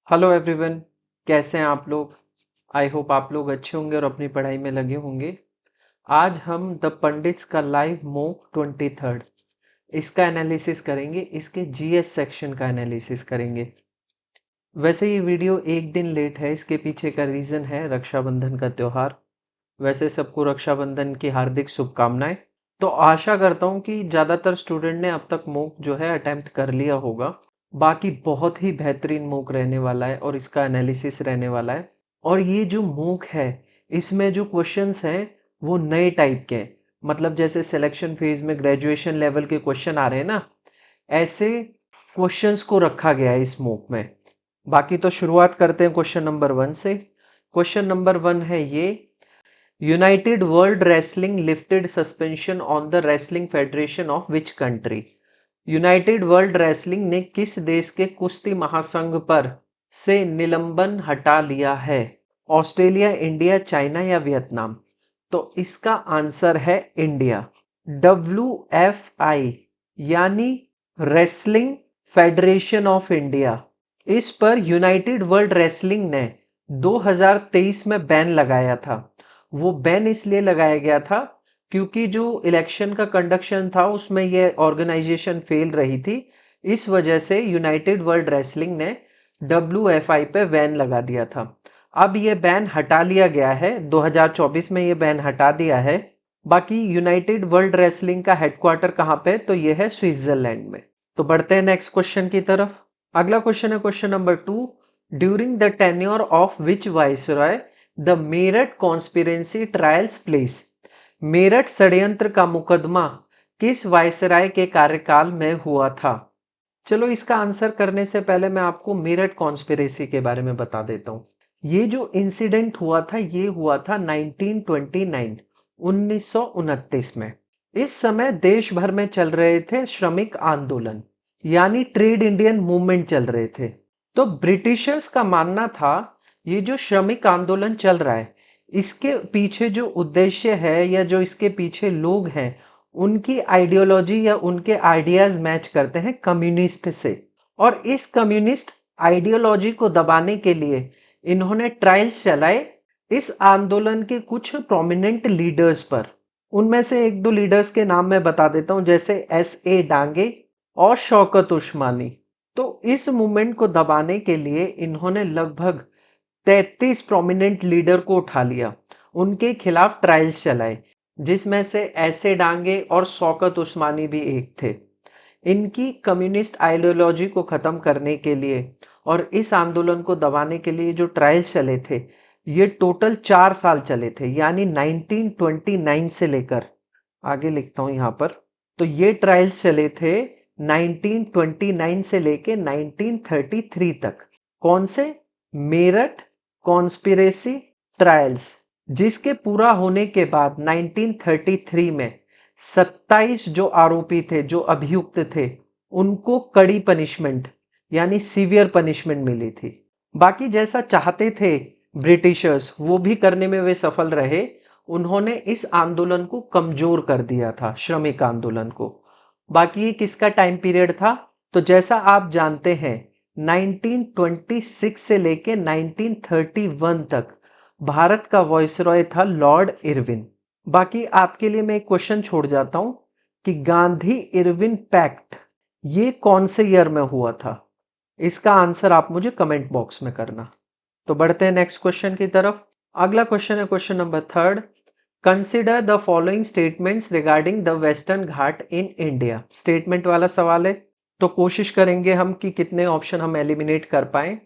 Hello everyone. कैसे हैं आप लोग? आई होप आप लोग अच्छे होंगे और अपनी पढ़ाई में लगे होंगे। आज हम द पंडित्स का लाइव मॉक 23rd इसका एनालिसिस करेंगे, इसके जीएस सेक्शन का एनालिसिस करेंगे। वैसे ये वीडियो एक दिन लेट है, इसके पीछे का रीज़न है रक्षाबंधन का त्यौहार। वैसे सबको रक्षाबंधन की हार्दिक शुभकामनाएं। तो आशा करता हूँ कि ज़्यादातर स्टूडेंट ने अब तक मॉक जो है अटेम्प्ट कर लिया होगा। बाकी बहुत ही बेहतरीन मूक रहने वाला है और इसका एनालिसिस रहने वाला है। और ये जो मूक है, इसमें जो क्वेश्चंस हैं वो नए टाइप के हैं। मतलब जैसे सिलेक्शन फेज में ग्रेजुएशन लेवल के क्वेश्चन आ रहे हैं ना, ऐसे क्वेश्चंस को रखा गया है इस मूक में। बाकी तो शुरुआत करते हैं क्वेश्चन नंबर 1 से। क्वेश्चन नंबर 1 है ये: United world wrestling lifted suspension on the wrestling federation of which country? United world wrestling ने किस देश के कुश्ती महासंघ पर से निलंबन हटा लिया है? ऑस्ट्रेलिया, इंडिया, चाइना या वियतनाम? तो इसका आंसर है इंडिया। WFI यानी रेसलिंग फेडरेशन ऑफ इंडिया, इस पर यूनाइटेड वर्ल्ड रेसलिंग ने 2023 में बैन लगाया था। वो बैन इसलिए लगाया गया था क्योंकि जो इलेक्शन का कंडक्शन था उसमें ये ऑर्गेनाइजेशन फेल रही थी। इस वजह से यूनाइटेड वर्ल्ड रेसलिंग ने WFI पे बैन लगा दिया था। अब ये बैन हटा लिया गया है, 2024 में ये बैन हटा दिया है। बाकी यूनाइटेड वर्ल्ड रेसलिंग का हेडक्वार्टर कहाँ पे? तो ये है स्विट्जरलैंड में। तो बढ़ते हैं नेक्स्ट क्वेश्चन की तरफ। अगला क्वेश्चन है question number 2: during the tenure of which viceroy the Meerut conspiracy trials place? Meerut षड्यंत्र का मुकदमा किस वायसराय के कार्यकाल में हुआ था? चलो, इसका आंसर करने से पहले मैं आपको मेरठ कॉन्स्पिरेसी के बारे में बता देता हूँ। ये जो इंसिडेंट हुआ था ये हुआ था 1929 1929 में। इस समय देश भर में चल रहे थे श्रमिक आंदोलन, यानी ट्रेड इंडियन मूवमेंट चल रहे थे। तो ब्रिटिशर्स का मानना था ये जो श्रमिक आंदोलन चल रहा है, इसके पीछे जो उद्देश्य है या जो इसके पीछे लोग हैं, उनकी आइडियोलॉजी या उनके आइडियाज मैच करते हैं कम्युनिस्ट से। और इस कम्युनिस्ट आइडियोलॉजी को दबाने के लिए इन्होंने ट्रायल्स चलाए इस आंदोलन के कुछ प्रोमिनेंट लीडर्स पर। उनमें से एक दो लीडर्स के नाम मैं बता देता हूं, जैसे S.A. डांगे और शौकत उस्मानी। तो इस मूवमेंट को दबाने के लिए इन्होंने लगभग 33 प्रोमिनेंट लीडर को उठा लिया, उनके खिलाफ ट्रायल्स चलाए, जिसमें से ऐसे डांगे और शौकत उस्मानी भी एक थे। इनकी कम्युनिस्ट आइडियोलॉजी को खत्म करने के लिए और इस आंदोलन को दबाने के लिए जो ट्रायल्स चले थे, ये टोटल 4 साल चले थे, यानी 1929 से लेकर, आगे लिखता हूं यहां पर, तो ये ट्रायल्स चले थे 1929 से लेकर 1933 तक। कौन से? मेरठ कॉन्स्पिरेसी ट्रायल्स, जिसके पूरा होने के बाद 1933 में 27 जो आरोपी थे, जो अभियुक्त थे, उनको कड़ी पनिशमेंट यानी सीवियर पनिशमेंट मिली थी। बाकी जैसा चाहते थे ब्रिटिशर्स, वो भी करने में वे सफल रहे। उन्होंने इस आंदोलन को कमजोर कर दिया था, श्रमिक आंदोलन को। बाकी ये किसका टाइम पीरियड था? तो जैसा आप जानते हैं 1926 से लेके 1931 तक भारत का वॉइसरॉय था लॉर्ड इरविन। बाकी आपके लिए मैं एक क्वेश्चन छोड़ जाता हूं कि गांधी इरविन पैक्ट ये कौन से ईयर में हुआ था? इसका आंसर आप मुझे कमेंट बॉक्स में करना। तो बढ़ते हैं नेक्स्ट क्वेश्चन की तरफ। अगला क्वेश्चन है question number 3: consider the following statements regarding the western Ghat in India. Statement वाला सवाल है, तो कोशिश करेंगे हम कि कितने ऑप्शन हम एलिमिनेट कर पाए।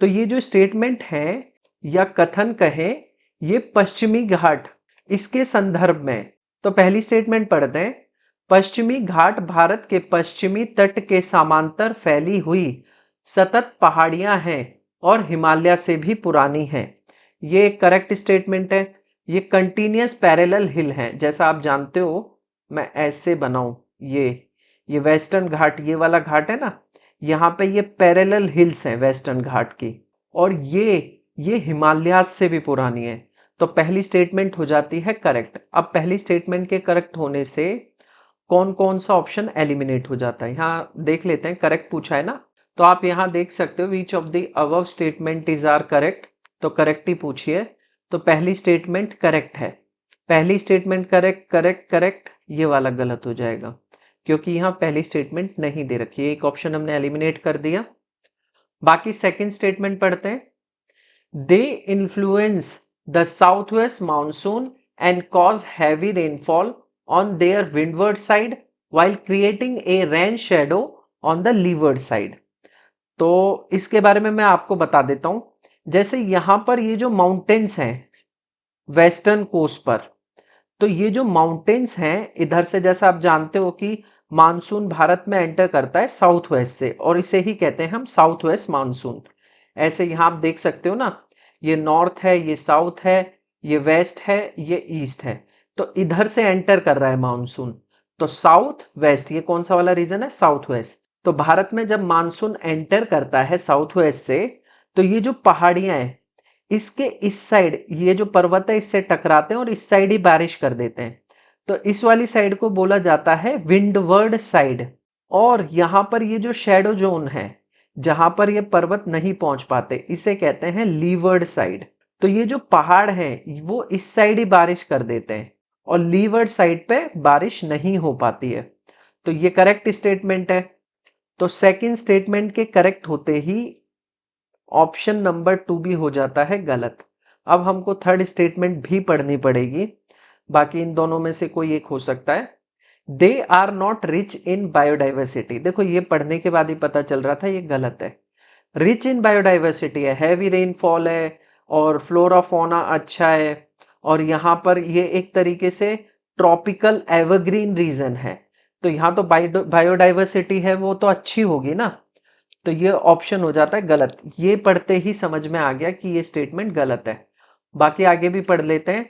तो ये जो स्टेटमेंट है या कथन कहें, ये पश्चिमी घाट इसके संदर्भ में। तो पहली स्टेटमेंट पढ़ते हैं: पश्चिमी घाट भारत के पश्चिमी तट के समांतर फैली हुई सतत पहाड़ियां हैं और हिमालय से भी पुरानी हैं। ये एक करेक्ट स्टेटमेंट है। ये कंटिन्यूअस पैरेलल हिल हैं, जैसा आप जानते हो। मैं ऐसे बनाऊं, ये वेस्टर्न घाट, ये वाला घाट है ना, यहाँ पे ये पैरेलल हिल्स हैं वेस्टर्न घाट की, और ये हिमालय से भी पुरानी है। तो पहली स्टेटमेंट हो जाती है करेक्ट। अब पहली स्टेटमेंट के करेक्ट होने से कौन कौन सा ऑप्शन एलिमिनेट हो जाता है, यहाँ देख लेते हैं। करेक्ट पूछा है ना, तो आप यहां देख सकते हो which of the above statement is are correct, तो करेक्ट ही पूछिए। तो पहली स्टेटमेंट करेक्ट है, पहली स्टेटमेंट करेक्ट करेक्ट करेक्ट, ये वाला गलत हो जाएगा क्योंकि यहां पहली स्टेटमेंट नहीं दे रखी है, एक ऑप्शन हमने एलिमिनेट कर दिया। बाकी सेकंड स्टेटमेंट पढ़ते हैं। They influence the south west monsoon and cause heavy rainfall on their windward side while creating a rain shadow on the leeward side। तो इसके बारे में मैं आपको बता देता हूं। जैसे यहां पर ये जो माउंटेन्स हैं वेस्टर्न कोस्ट पर, तो ये जो माउंटेन्स हैं इधर से, जैसा आप जानते हो कि मानसून भारत में एंटर करता है साउथ वेस्ट से और इसे ही कहते हैं हम साउथ वेस्ट मानसून। ऐसे यहां आप देख सकते हो ना, ये नॉर्थ है, ये साउथ है, ये वेस्ट है, ये ईस्ट है, तो इधर से एंटर कर रहा है मानसून। तो साउथ वेस्ट, ये कौन सा वाला रीजन है, साउथ वेस्ट। तो भारत में जब मानसून एंटर करता है साउथ वेस्ट से, तो ये जो पहाड़ियां हैं इसके इस साइड, ये जो पर्वत है इससे टकराते हैं और इस साइड ही बारिश कर देते हैं। तो इस वाली साइड को बोला जाता है विंडवर्ड साइड। और यहां पर ये जो शेडो जोन है जहां पर ये पर्वत नहीं पहुंच पाते, इसे कहते हैं लीवर्ड साइड। तो ये जो पहाड़ है वो इस साइड ही बारिश कर देते हैं और लीवर्ड साइड पे बारिश नहीं हो पाती है। तो ये करेक्ट स्टेटमेंट है। तो सेकंड स्टेटमेंट के करेक्ट होते ही ऑप्शन नंबर 2 भी हो जाता है गलत। अब हमको थर्ड स्टेटमेंट भी पढ़नी पड़ेगी, बाकी इन दोनों में से कोई एक हो सकता है। They are not rich in biodiversity, देखो ये पढ़ने के बाद ही पता चल रहा था ये गलत है। रिच इन बायोडाइवर्सिटी है, हैवी रेनफॉल है और फ्लोरा फौना अच्छा है, और यहाँ पर ये एक तरीके से ट्रॉपिकल एवरग्रीन रीजन है, तो यहाँ तो बायोडाइवर्सिटी है वो तो अच्छी होगी ना। तो ये ऑप्शन हो जाता है गलत। ये पढ़ते ही समझ में आ गया कि ये स्टेटमेंट गलत है। बाकी आगे भी पढ़ लेते हैं।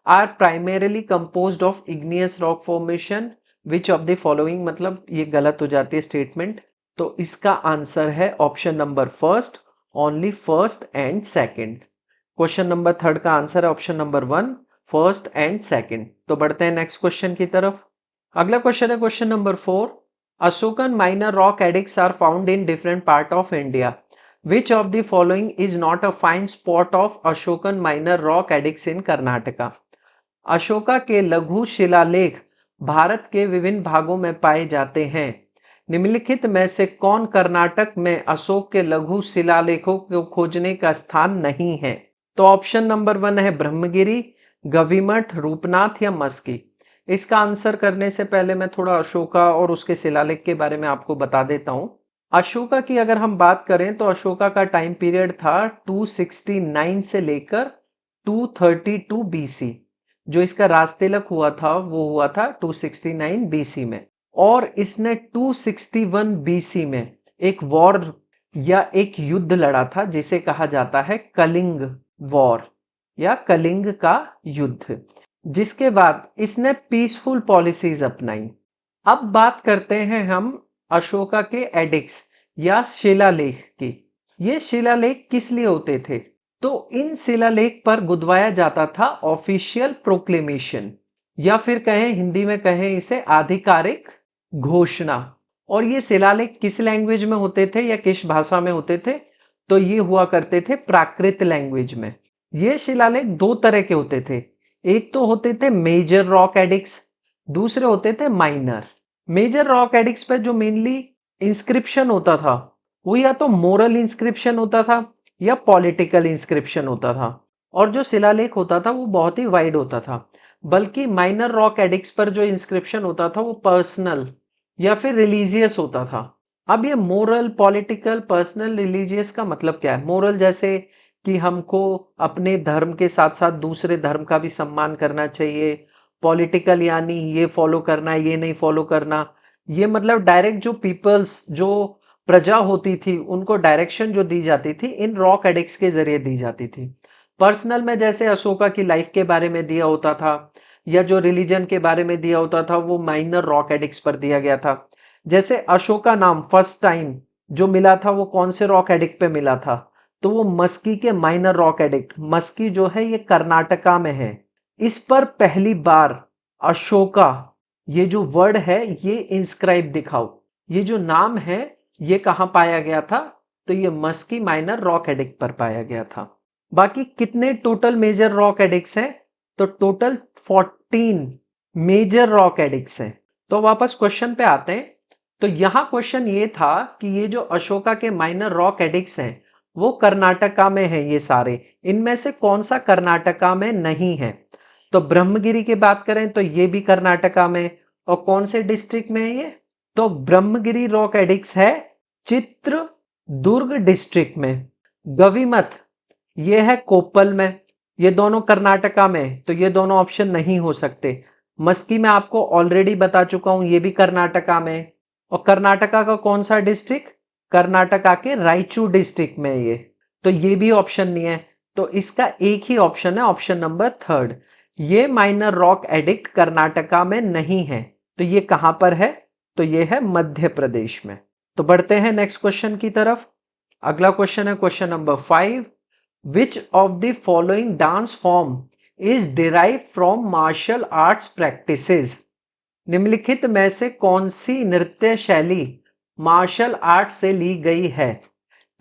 Are primarily composed of igneous rock formation which of the following, मतलब ये गलत हो जाती है स्टेटमेंट। तो इसका आंसर है option number first, only first and second. Question number third का आंसर है option number 1, first and second. तो बढ़ते हैं नेक्स्ट क्वेश्चन की तरफ। अगला क्वेश्चन है question number 4। Ashokan minor rock adits are found in different part of India. Which of the following is not a fine spot of Ashokan minor rock adits in Karnataka? Ashoka के लघु शिलालेख भारत के विभिन्न भागों में पाए जाते हैं। निम्नलिखित में से कौन कर्नाटक में अशोक के लघु शिलालेखों को खोजने का स्थान नहीं है? तो ऑप्शन नंबर 1 है ब्रह्मगिरी, गविमठ, रूपनाथ या मस्की। इसका आंसर करने से पहले मैं थोड़ा अशोका और उसके शिलालेख के बारे में आपको बता देता हूं। अशोका की अगर हम बात करें तो अशोका का टाइम पीरियड था 269 से लेकर 232 बीसी। जो इसका राजतिलक हुआ था वो हुआ था 269 बीसी में, और इसने 261 बीसी में एक वॉर या एक युद्ध लड़ा था जिसे कहा जाता है कलिंग वॉर या कलिंग का युद्ध, जिसके बाद इसने पीसफुल पॉलिसीज अपनाई। अब बात करते हैं हम अशोका के एडिक्स या शिलालेख की। ये शिलालेख किस लिए होते थे? तो इन शिलालेख पर गुदवाया जाता था ऑफिशियल प्रोक्लेमेशन, या फिर कहें हिंदी में कहें इसे आधिकारिक घोषणा। और ये शिलालेख किस लैंग्वेज में होते थे या किस भाषा में होते थे? तो ये हुआ करते थे प्राकृत लैंग्वेज में। ये शिलालेख दो तरह के होते थे, एक तो होते थे मेजर रॉक एडिक्स, दूसरे होते थे माइनर। मेजर रॉक एडिक्स पे जो मेनली इंस्क्रिप्शन होता था वो या तो मोरल इंस्क्रिप्शन होता था या पॉलिटिकल इंस्क्रिप्शन होता था, और जो शिलालेख होता था वो बहुत ही वाइड होता था। बल्कि माइनर रॉक एडिक्स पर जो इंस्क्रिप्शन होता था वो पर्सनल या फिर रिलीजियस होता था। अब ये मोरल, पॉलिटिकल, पर्सनल, रिलीजियस का मतलब क्या है? मोरल जैसे कि हमको अपने धर्म के साथ साथ दूसरे धर्म का भी सम्मान करना चाहिए। पॉलिटिकल यानी ये फॉलो करना, ये नहीं फॉलो करना। ये मतलब डायरेक्ट जो पीपल्स, जो प्रजा होती थी उनको डायरेक्शन जो दी जाती थी इन रॉक एडिक्ट्स के जरिए दी जाती थी। पर्सनल में जैसे अशोका की लाइफ के बारे में दिया होता था, या जो रिलीजन के बारे में दिया होता था वो माइनर रॉक एडिक्ट्स पर दिया गया था। जैसे अशोका नाम फर्स्ट टाइम जो मिला था वो कौन से रॉक एडिक्ट पे मिला था? तो वो मस्की के माइनर रॉक एडिक्ट। मस्की जो है ये कर्नाटका में है। इस पर पहली बार अशोका, ये जो वर्ड है ये इंस्क्राइब दिखाओ, ये जो नाम है ये कहाँ पाया गया था? तो ये मस्की माइनर रॉक एडिक्ट पर पाया गया था। बाकी कितने टोटल मेजर रॉक एडिक्ट्स हैं? तो टोटल 14 मेजर रॉक एडिक्ट्स हैं। तो वापस क्वेश्चन पे आते हैं। तो यहां क्वेश्चन ये था कि ये जो अशोका के माइनर रॉक एडिक्ट्स हैं वो कर्नाटका में है। ये सारे इनमें से कौन सा कर्नाटका में नहीं है? तो ब्रह्मगिरी की बात करें तो ये भी कर्नाटका में। और कौन से डिस्ट्रिक्ट में है ये? तो ब्रह्मगिरी रॉक एडिक्ट्स है चित्रदुर्ग डिस्ट्रिक्ट में। गविमथ ये है कोप्पल में। ये दोनों कर्नाटका में, तो ये दोनों ऑप्शन नहीं हो सकते। मस्की मैं आपको ऑलरेडी बता चुका हूं, ये भी कर्नाटका में। और कर्नाटका का कौन सा डिस्ट्रिक्ट? कर्नाटका के रायचूर डिस्ट्रिक्ट में ये। तो ये भी ऑप्शन नहीं है। तो इसका एक ही ऑप्शन है, ऑप्शन नंबर थर्ड। ये माइनर रॉक एडिक्ट कर्नाटका में नहीं है। तो ये कहां पर है? तो ये है मध्य प्रदेश में। तो बढ़ते हैं नेक्स्ट क्वेश्चन की तरफ। अगला क्वेश्चन है question number 5। Which of the following dance form is derived from martial arts practices? निम्नलिखित में से कौन सी नृत्य शैली मार्शल आर्ट से ली गई है?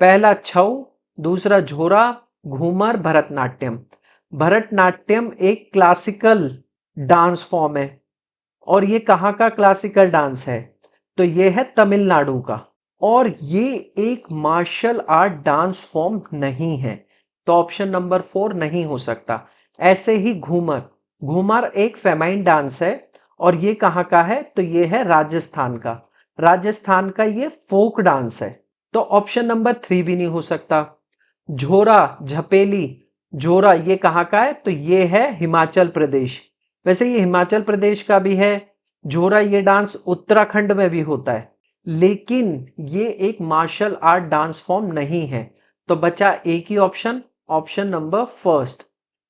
पहला छऊ, दूसरा झोरा, घूमर, भरतनाट्यम। भरतनाट्यम एक क्लासिकल डांस फॉर्म है। और ये कहाँ का क्लासिकल डांस है? तो ये है तमिलनाडु का। और ये एक मार्शल आर्ट डांस फॉर्म नहीं है। तो ऑप्शन नंबर 4 नहीं हो सकता। ऐसे ही घूमर, घूमर एक फेमाइन डांस है। और ये कहाँ का है? तो ये है राजस्थान का। राजस्थान का ये फोक डांस है। तो ऑप्शन नंबर 3 भी नहीं हो सकता। झोरा, झपेली, झोरा ये कहाँ का है? तो ये है हिमाचल प्रदेश। वैसे ये हिमाचल प्रदेश का भी है। झोरा ये डांस उत्तराखंड में भी होता है, लेकिन ये एक मार्शल आर्ट डांस फॉर्म नहीं है। तो बचा एक ही ऑप्शन, ऑप्शन नंबर फर्स्ट।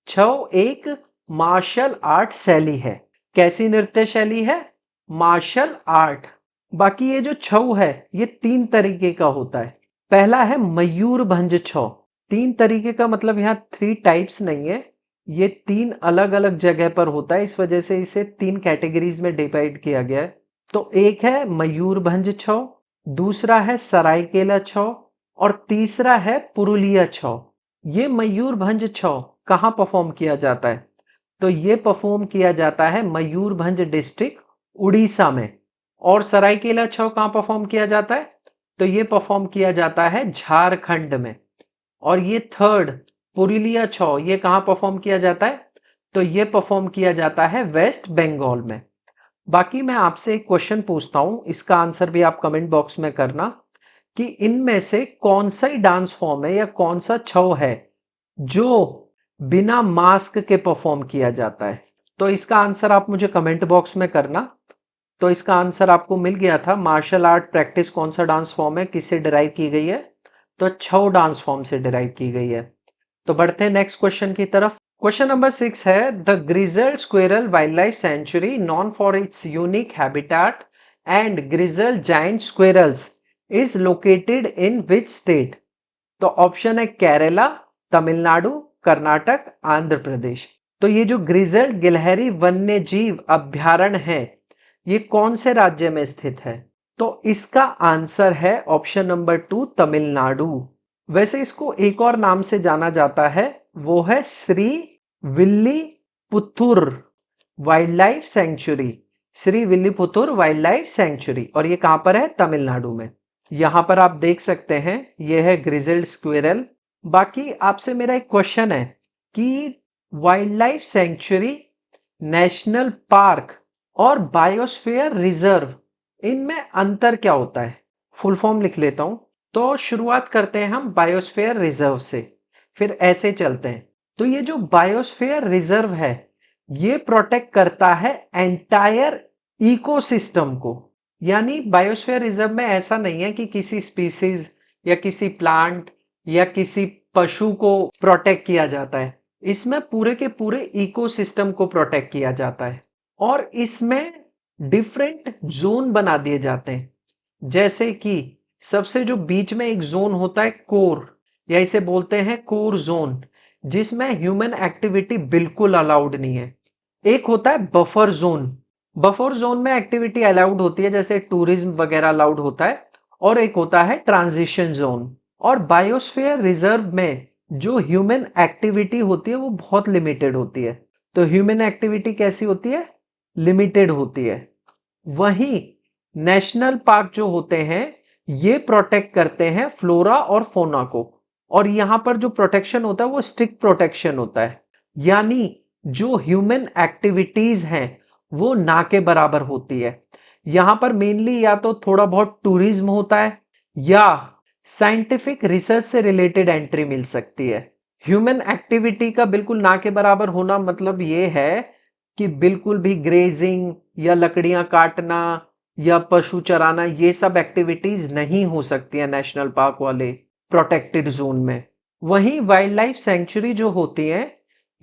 छऊ एक मार्शल आर्ट शैली है। कैसी नृत्य शैली है? Martial art. बाकी ये जो छऊ है ये 3 तरीके का होता है। पहला है मयूरभंज छऊ। 3 तरीके का मतलब यहाँ 3 टाइप्स नहीं है, ये 3 अलग अलग जगह पर होता है, इस वजह से इसे 3 कैटेगरीज में डिवाइड किया गया है। तो एक है मयूरभंज छऊ, दूसरा है सरायकेला छऊ और तीसरा है पुरुलिया छऊ। ये मयूरभंज छऊ कहाँ परफॉर्म किया जाता है? तो ये परफॉर्म किया जाता है मयूरभंज डिस्ट्रिक्ट उड़ीसा में। और सरायकेला छऊ कहाँ परफॉर्म किया जाता है? तो ये परफॉर्म किया जाता है झारखंड में। और ये थर्ड पुरुलिया छऊ ये कहाँ परफॉर्म किया जाता है? तो ये परफॉर्म किया जाता है वेस्ट बंगाल में। बाकी मैं आपसे एक क्वेश्चन पूछता हूं, इसका आंसर भी आप कमेंट बॉक्स में करना कि इनमें से कौन सा डांस फॉर्म है या कौन सा छऊ है जो बिना मास्क के परफॉर्म किया जाता है। तो इसका आंसर आप मुझे कमेंट बॉक्स में करना। तो इसका आंसर आपको मिल गया था। मार्शल आर्ट प्रैक्टिस कौन सा डांस फॉर्म है, किससे डिराइव की गई है? तो छऊ डांस फॉर्म से डिराइव की गई है। तो बढ़ते हैं नेक्स्ट क्वेश्चन की तरफ। क्वेश्चन नंबर 6 है the grizzled squirrel wild life sanctuary non for its unique habitat and grizzled giant squirrels is located in which state? तो ऑप्शन है केरला, तमिलनाडु, कर्नाटक, आंध्र प्रदेश। तो ये जो ग्रिजल्ड गिलहरी वन्य जीव अभ्यारण्य है ये कौन से राज्य में स्थित है? तो इसका आंसर है ऑप्शन नंबर 2 तमिलनाडु। वैसे इसको एक और नाम से जाना जाता है, वो है Srivilliputhur wildlife sanctuary. Srivilliputhur wildlife sanctuary. और ये कहां पर है? तमिलनाडु में। यहां पर आप देख सकते हैं ये है ग्रिजल्ड स्क्विरल। बाकी आपसे मेरा एक क्वेश्चन है कि wild life sanctuary, national park और बायोस्फीयर रिजर्व इनमें अंतर क्या होता है? फुल फॉर्म लिख लेता हूं। तो शुरुआत करते हैं हम बायोस्फीयर रिजर्व से, फिर ऐसे चलते हैं। तो ये जो बायोस्फीयर रिजर्व है ये प्रोटेक्ट करता है एंटायर इकोसिस्टम को। यानी बायोस्फीयर रिजर्व में ऐसा नहीं है कि किसी स्पीसीज या किसी प्लांट या किसी पशु को प्रोटेक्ट किया जाता है। इसमें पूरे के पूरे इकोसिस्टम को प्रोटेक्ट किया जाता है। और इसमें डिफरेंट जोन बना दिए जाते हैं। जैसे कि सबसे जो बीच में एक जोन होता है कोर, या इसे बोलते हैं कोर जोन, जिसमें ह्यूमन एक्टिविटी बिल्कुल अलाउड नहीं है। एक होता है बफर जोन। बफर जोन में एक्टिविटी अलाउड होती है, जैसे टूरिज्म वगैरह अलाउड होता है। और एक होता है ट्रांजिशन जोन। और बायोस्फीयर रिजर्व में जो ह्यूमन एक्टिविटी होती है वो बहुत लिमिटेड होती है। तो ह्यूमन एक्टिविटी कैसी होती है? लिमिटेड होती है। वहीं नेशनल पार्क जो होते हैं ये प्रोटेक्ट करते हैं फ्लोरा और फोना को। और यहां पर जो प्रोटेक्शन होता है वो स्ट्रिक्ट प्रोटेक्शन होता है, यानी जो ह्यूमन एक्टिविटीज हैं वो ना के बराबर होती है। यहां पर मेनली या तो थोड़ा बहुत टूरिज्म होता है या साइंटिफिक रिसर्च से रिलेटेड एंट्री मिल सकती है। ह्यूमन एक्टिविटी का बिल्कुल ना के बराबर होना मतलब ये है कि बिल्कुल भी ग्रेजिंग या लकड़ियां काटना या पशु चराना ये सब एक्टिविटीज नहीं हो सकती है नेशनल पार्क वाले प्रोटेक्टेड जोन में। वहीं वाइल्ड लाइफ सेंचुरी जो होती है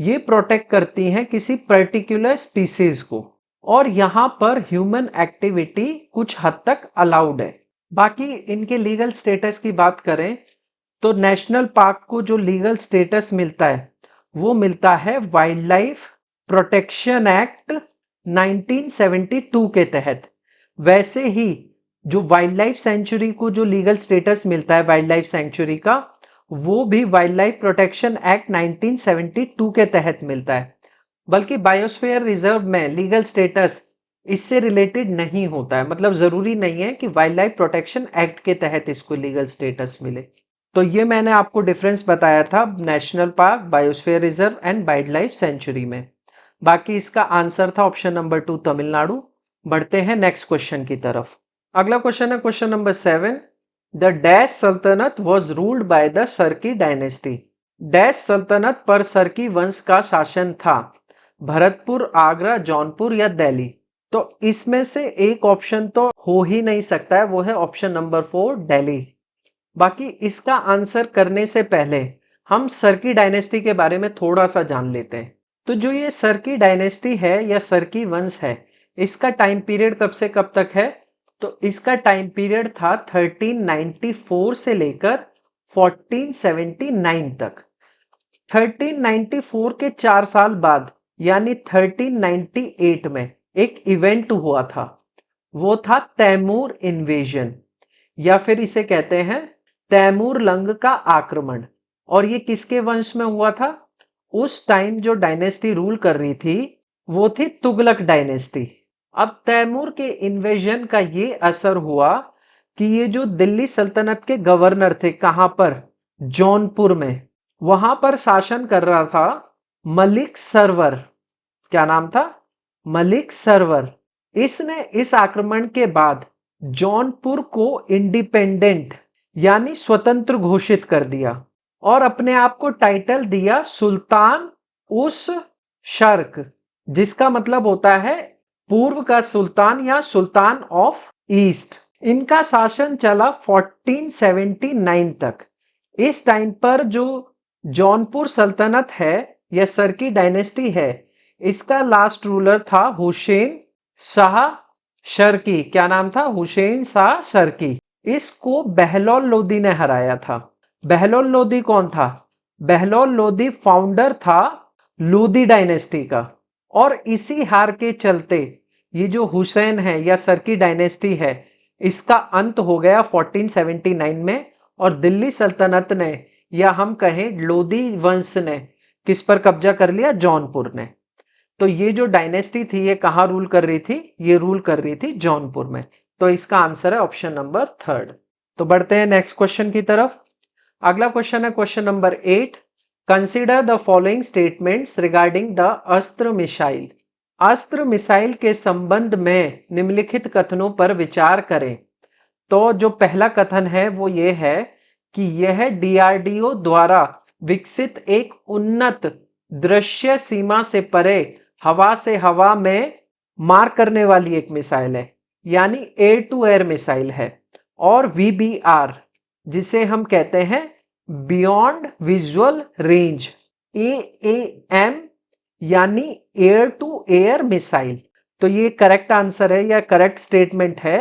ये प्रोटेक्ट करती हैं किसी पर्टिकुलर स्पीसीज को, और यहां पर ह्यूमन एक्टिविटी कुछ हद तक अलाउड है। बाकी इनके लीगल स्टेटस की बात करें तो नेशनल पार्क को जो लीगल स्टेटस मिलता है वो मिलता है वाइल्ड लाइफ प्रोटेक्शन एक्ट 1972 के तहत। वैसे ही जो वाइल्ड लाइफ सेंचुरी को जो लीगल स्टेटस मिलता है वाइल्ड लाइफ सेंचुरी का, वो भी वाइल्ड लाइफ प्रोटेक्शन एक्ट 1972 के तहत मिलता है। बल्कि बायोस्फीयर रिजर्व में लीगल स्टेटस इससे रिलेटेड नहीं होता है, मतलब जरूरी नहीं है कि वाइल्ड लाइफ प्रोटेक्शन एक्ट के तहत इसको लीगल स्टेटस मिले। तो ये मैंने आपको डिफरेंस बताया था national park, biosphere reserve and wild life sanctuary में। बाकी इसका आंसर था ऑप्शन नंबर 2 तमिलनाडु। बढ़ते हैं नेक्स्ट क्वेश्चन की तरफ। अगला क्वेश्चन है क्वेश्चन नंबर 7। द डैश सल्तनत वॉज रूल्ड बाय द सरकी डायनेस्टी। डैश सल्तनत पर सरकी वंश का शासन था? भरतपुर, आगरा, जौनपुर या दिल्ली? तो इसमें से एक ऑप्शन तो हो ही नहीं सकता है, वो है ऑप्शन नंबर 4 दिल्ली। बाकी इसका आंसर करने से पहले हम सरकी डायनेस्टी के बारे में थोड़ा सा जान लेते हैं। तो जो ये सरकी डायनेस्टी है या सरकी वंश है, इसका टाइम पीरियड कब से कब तक है? तो इसका टाइम पीरियड था 1394 से लेकर 1479 तक। 1394 के 4 साल बाद यानी 1398 में एक इवेंट हुआ था, वो था तैमूर इन्वेजन, या फिर इसे कहते हैं तैमूर लंग का आक्रमण। और ये किसके वंश में हुआ था? उस टाइम जो डायनेस्टी रूल कर रही थी वो थी तुगलक डायनेस्टी। अब तैमूर के इन्वेजन का ये असर हुआ कि ये जो दिल्ली सल्तनत के गवर्नर थे, कहां पर? जौनपुर में। वहां पर शासन कर रहा था मलिक सरवर। क्या नाम था? मलिक सरवर। इसने इस आक्रमण के बाद जौनपुर को इंडिपेंडेंट यानी स्वतंत्र घोषित कर दिया और अपने आप को टाइटल दिया सुल्तान उस शर्क, जिसका मतलब होता है पूर्व का सुल्तान या सुल्तान ऑफ ईस्ट। इनका शासन चला 1479 तक। इस टाइम पर जो जौनपुर सल्तनत है या सरकी डायनेस्टी है, इसका लास्ट रूलर था हुसैन शाह शर्की। क्या नाम था? हुसैन शाह शर्की। इसको बहलोल लोदी ने हराया था। बहलोल लोदी कौन था? बहलोल लोदी फाउंडर था लोदी डायनेस्टी का। और इसी हार के चलते ये जो हुसैन है या सरकी डायनेस्टी है, इसका अंत हो गया 1479 में। और दिल्ली सल्तनत ने या हम कहें लोदी वंश ने किस पर कब्जा कर लिया? जौनपुर ने। तो ये जो डायनेस्टी थी ये कहां रूल कर रही थी? ये रूल कर रही थी जौनपुर में। तो इसका आंसर है ऑप्शन नंबर 3। तो बढ़ते हैं नेक्स्ट क्वेश्चन की तरफ। अगला क्वेश्चन है question number 8। Consider the following statements regarding the अस्त्र मिसाइल। अस्त्र मिसाइल के संबंध में निम्नलिखित कथनों पर विचार करें। तो जो पहला कथन है वो ये है कि यह डीआरडीओ द्वारा विकसित एक उन्नत दृश्य सीमा से परे हवा से हवा में मार करने वाली एक मिसाइल है, यानी एयर टू एयर मिसाइल है। और वीबीआर जिसे हम कहते हैं बियॉन्ड विजुअल रेंज, एएएम यानी एयर टू एयर मिसाइल। तो ये करेक्ट आंसर है या करेक्ट स्टेटमेंट है।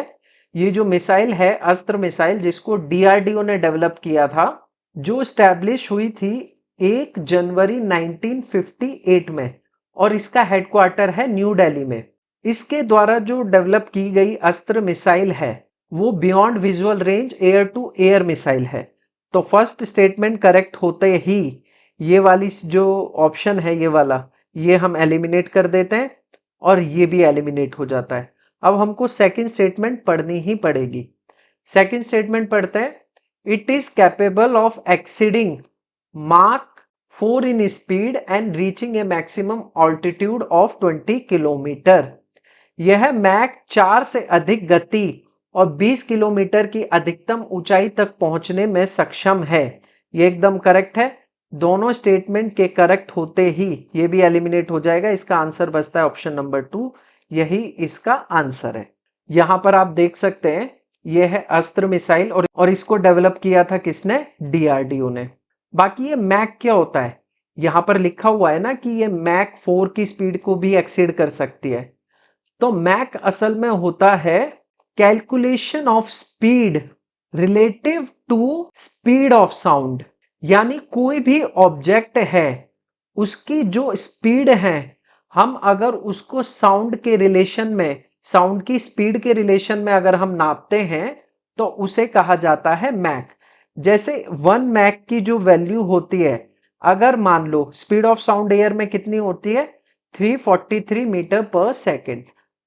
ये जो मिसाइल है अस्त्र मिसाइल जिसको डीआरडीओ ने डेवलप किया था, जो स्टैब्लिश हुई थी 1 जनवरी 1958 में, और इसका हेडक्वार्टर है न्यू दिल्ली में। इसके द्वारा जो डेवलप की गई अस्त्र मिसाइल है वो beyond visual range air to air missile है। तो फर्स्ट स्टेटमेंट करेक्ट होते ही ये वाली जो ऑप्शन है ये वाला, ये हम एलिमिनेट कर देते हैं और ये भी एलिमिनेट हो जाता है। अब हमको सेकंड स्टेटमेंट पढ़नी ही पड़ेगी। सेकंड स्टेटमेंट पढ़ते हैं, it is capable of exceeding mark 4 in speed and reaching A maximum altitude of 20 kilometre. यह मैक 4 से अधिक गति और 20 किलोमीटर की अधिकतम ऊंचाई तक पहुंचने में सक्षम है। ये एकदम करेक्ट है। दोनों स्टेटमेंट के करेक्ट होते ही ये भी एलिमिनेट हो जाएगा। इसका आंसर बचता है ऑप्शन नंबर 2, यही इसका आंसर है। यहां पर आप देख सकते हैं यह है अस्त्र मिसाइल और इसको डेवलप किया था किसने? डीआरडीओ ने। बाकी ये मैक क्या होता है? यहां पर लिखा हुआ है ना कि ये मैक 4 की स्पीड को भी एक्सीड कर सकती है। तो मैक असल में होता है calculation of speed relative to speed of sound. यानी कोई भी ऑब्जेक्ट है उसकी जो स्पीड है, हम अगर उसको साउंड के रिलेशन में, साउंड की स्पीड के रिलेशन में अगर हम नापते हैं तो उसे कहा जाता है मैक। जैसे 1 मैक की जो वैल्यू होती है, अगर मान लो स्पीड ऑफ साउंड एयर में कितनी होती है? 343 मीटर पर सेकेंड।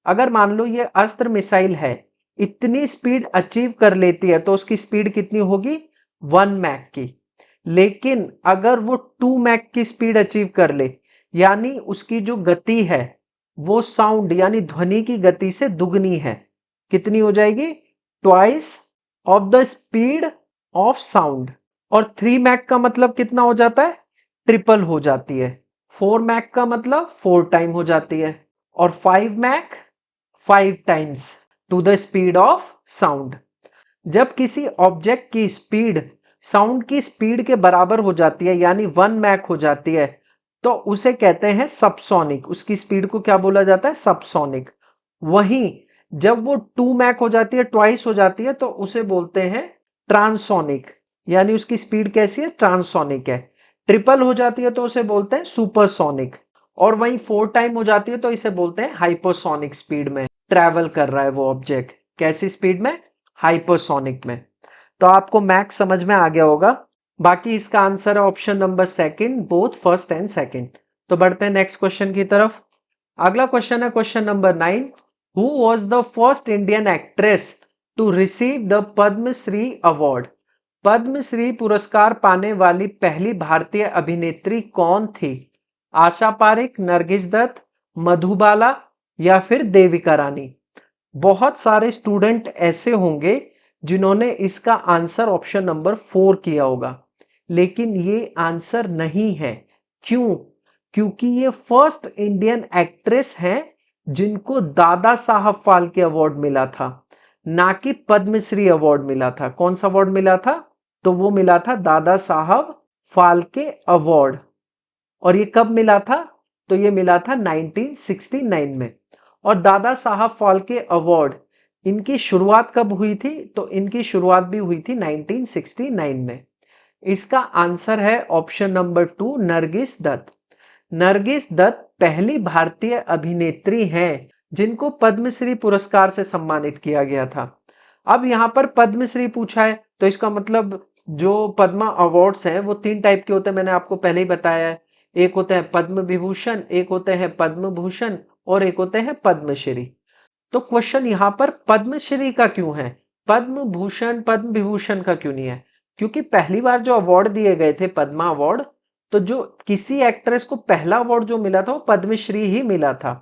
अगर मान लो ये अस्त्र मिसाइल है, इतनी स्पीड अचीव कर लेती है तो उसकी स्पीड कितनी होगी? 1 मैक की। लेकिन अगर वो 2 मैक की स्पीड अचीव कर ले, यानी उसकी जो गति है वो साउंड यानी ध्वनि की गति से दुगनी है, कितनी हो जाएगी? Twice of the speed of sound. और 3 मैक का मतलब कितना हो जाता है? ट्रिपल हो जाती है। 4 मैक का मतलब 4 टाइम हो जाती है और 5 Mach 5 times to the speed of sound. जब किसी ऑब्जेक्ट की स्पीड साउंड की स्पीड के बराबर हो जाती है यानी 1 मैक हो जाती है तो उसे कहते हैं सबसोनिक। उसकी स्पीड को क्या बोला जाता है? सबसोनिक। वहीं जब वो 2 मैक हो जाती है, ट्वाइस हो जाती है, तो उसे बोलते हैं ट्रांसोनिक। यानी उसकी स्पीड कैसी है? ट्रांसोनिक है। ट्रिपल हो जाती है तो उसे बोलते हैं सुपरसोनिक। और वहीं 4 टाइम हो जाती है तो इसे बोलते हैं हाइपरसोनिक स्पीड में ट्रैवल कर रहा है वो ऑब्जेक्ट। कैसी स्पीड में? हाइपरसोनिक में। तो आपको मैक्स समझ में आ गया होगा। बाकी इसका आंसर है option number second, both first and second. तो बढ़ते हैं नेक्स्ट क्वेश्चन की तरफ। अगला क्वेश्चन है question number 9, who was the first Indian actress to receive the Padmashri award? Padmashri पुरस्कार पाने वाली पहली भारतीय अभिनेत्री कौन थी? आशा पारेख, नरगिस दत्त, मधुबाला या फिर देविका रानी? बहुत सारे स्टूडेंट ऐसे होंगे जिन्होंने इसका आंसर ऑप्शन नंबर 4 किया होगा, लेकिन ये आंसर नहीं है। क्यों? क्योंकि ये फर्स्ट इंडियन एक्ट्रेस हैं जिनको दादा साहब फाल्के अवार्ड मिला था, ना कि पद्मश्री अवार्ड मिला था। कौन सा अवार्ड मिला था? तो वो मिला था दादा साहब फाल्के अवार्ड। और ये कब मिला था? तो ये मिला था 1969 में। और दादा साहब फाल्के अवार्ड इनकी शुरुआत कब हुई थी? तो इनकी शुरुआत भी हुई थी 1969 में। इसका आंसर है ऑप्शन नंबर 2, नरगिस दत्त। नरगिस दत्त पहली भारतीय अभिनेत्री हैं जिनको पद्मश्री पुरस्कार से सम्मानित किया गया था। अब यहां पर पद्मश्री पूछा है तो इसका मतलब जो पद्मा अवार्ड्स हैं वो 3 टाइप के होते हैं, मैंने आपको पहले ही बताया है। एक होते हैं पद्म विभूषण, एक होते हैं पद्म भूषण और एक होते हैं पद्मश्री। तो क्वेश्चन यहां पर पद्मश्री का क्यों है, पद्म भूषण पद्म विभूषण का क्यों नहीं है? क्योंकि पहली बार जो अवार्ड दिए गए थे पद्मा अवार्ड, तो जो किसी एक्ट्रेस को पहला अवार्ड जो मिला था वो पद्मश्री ही मिला था।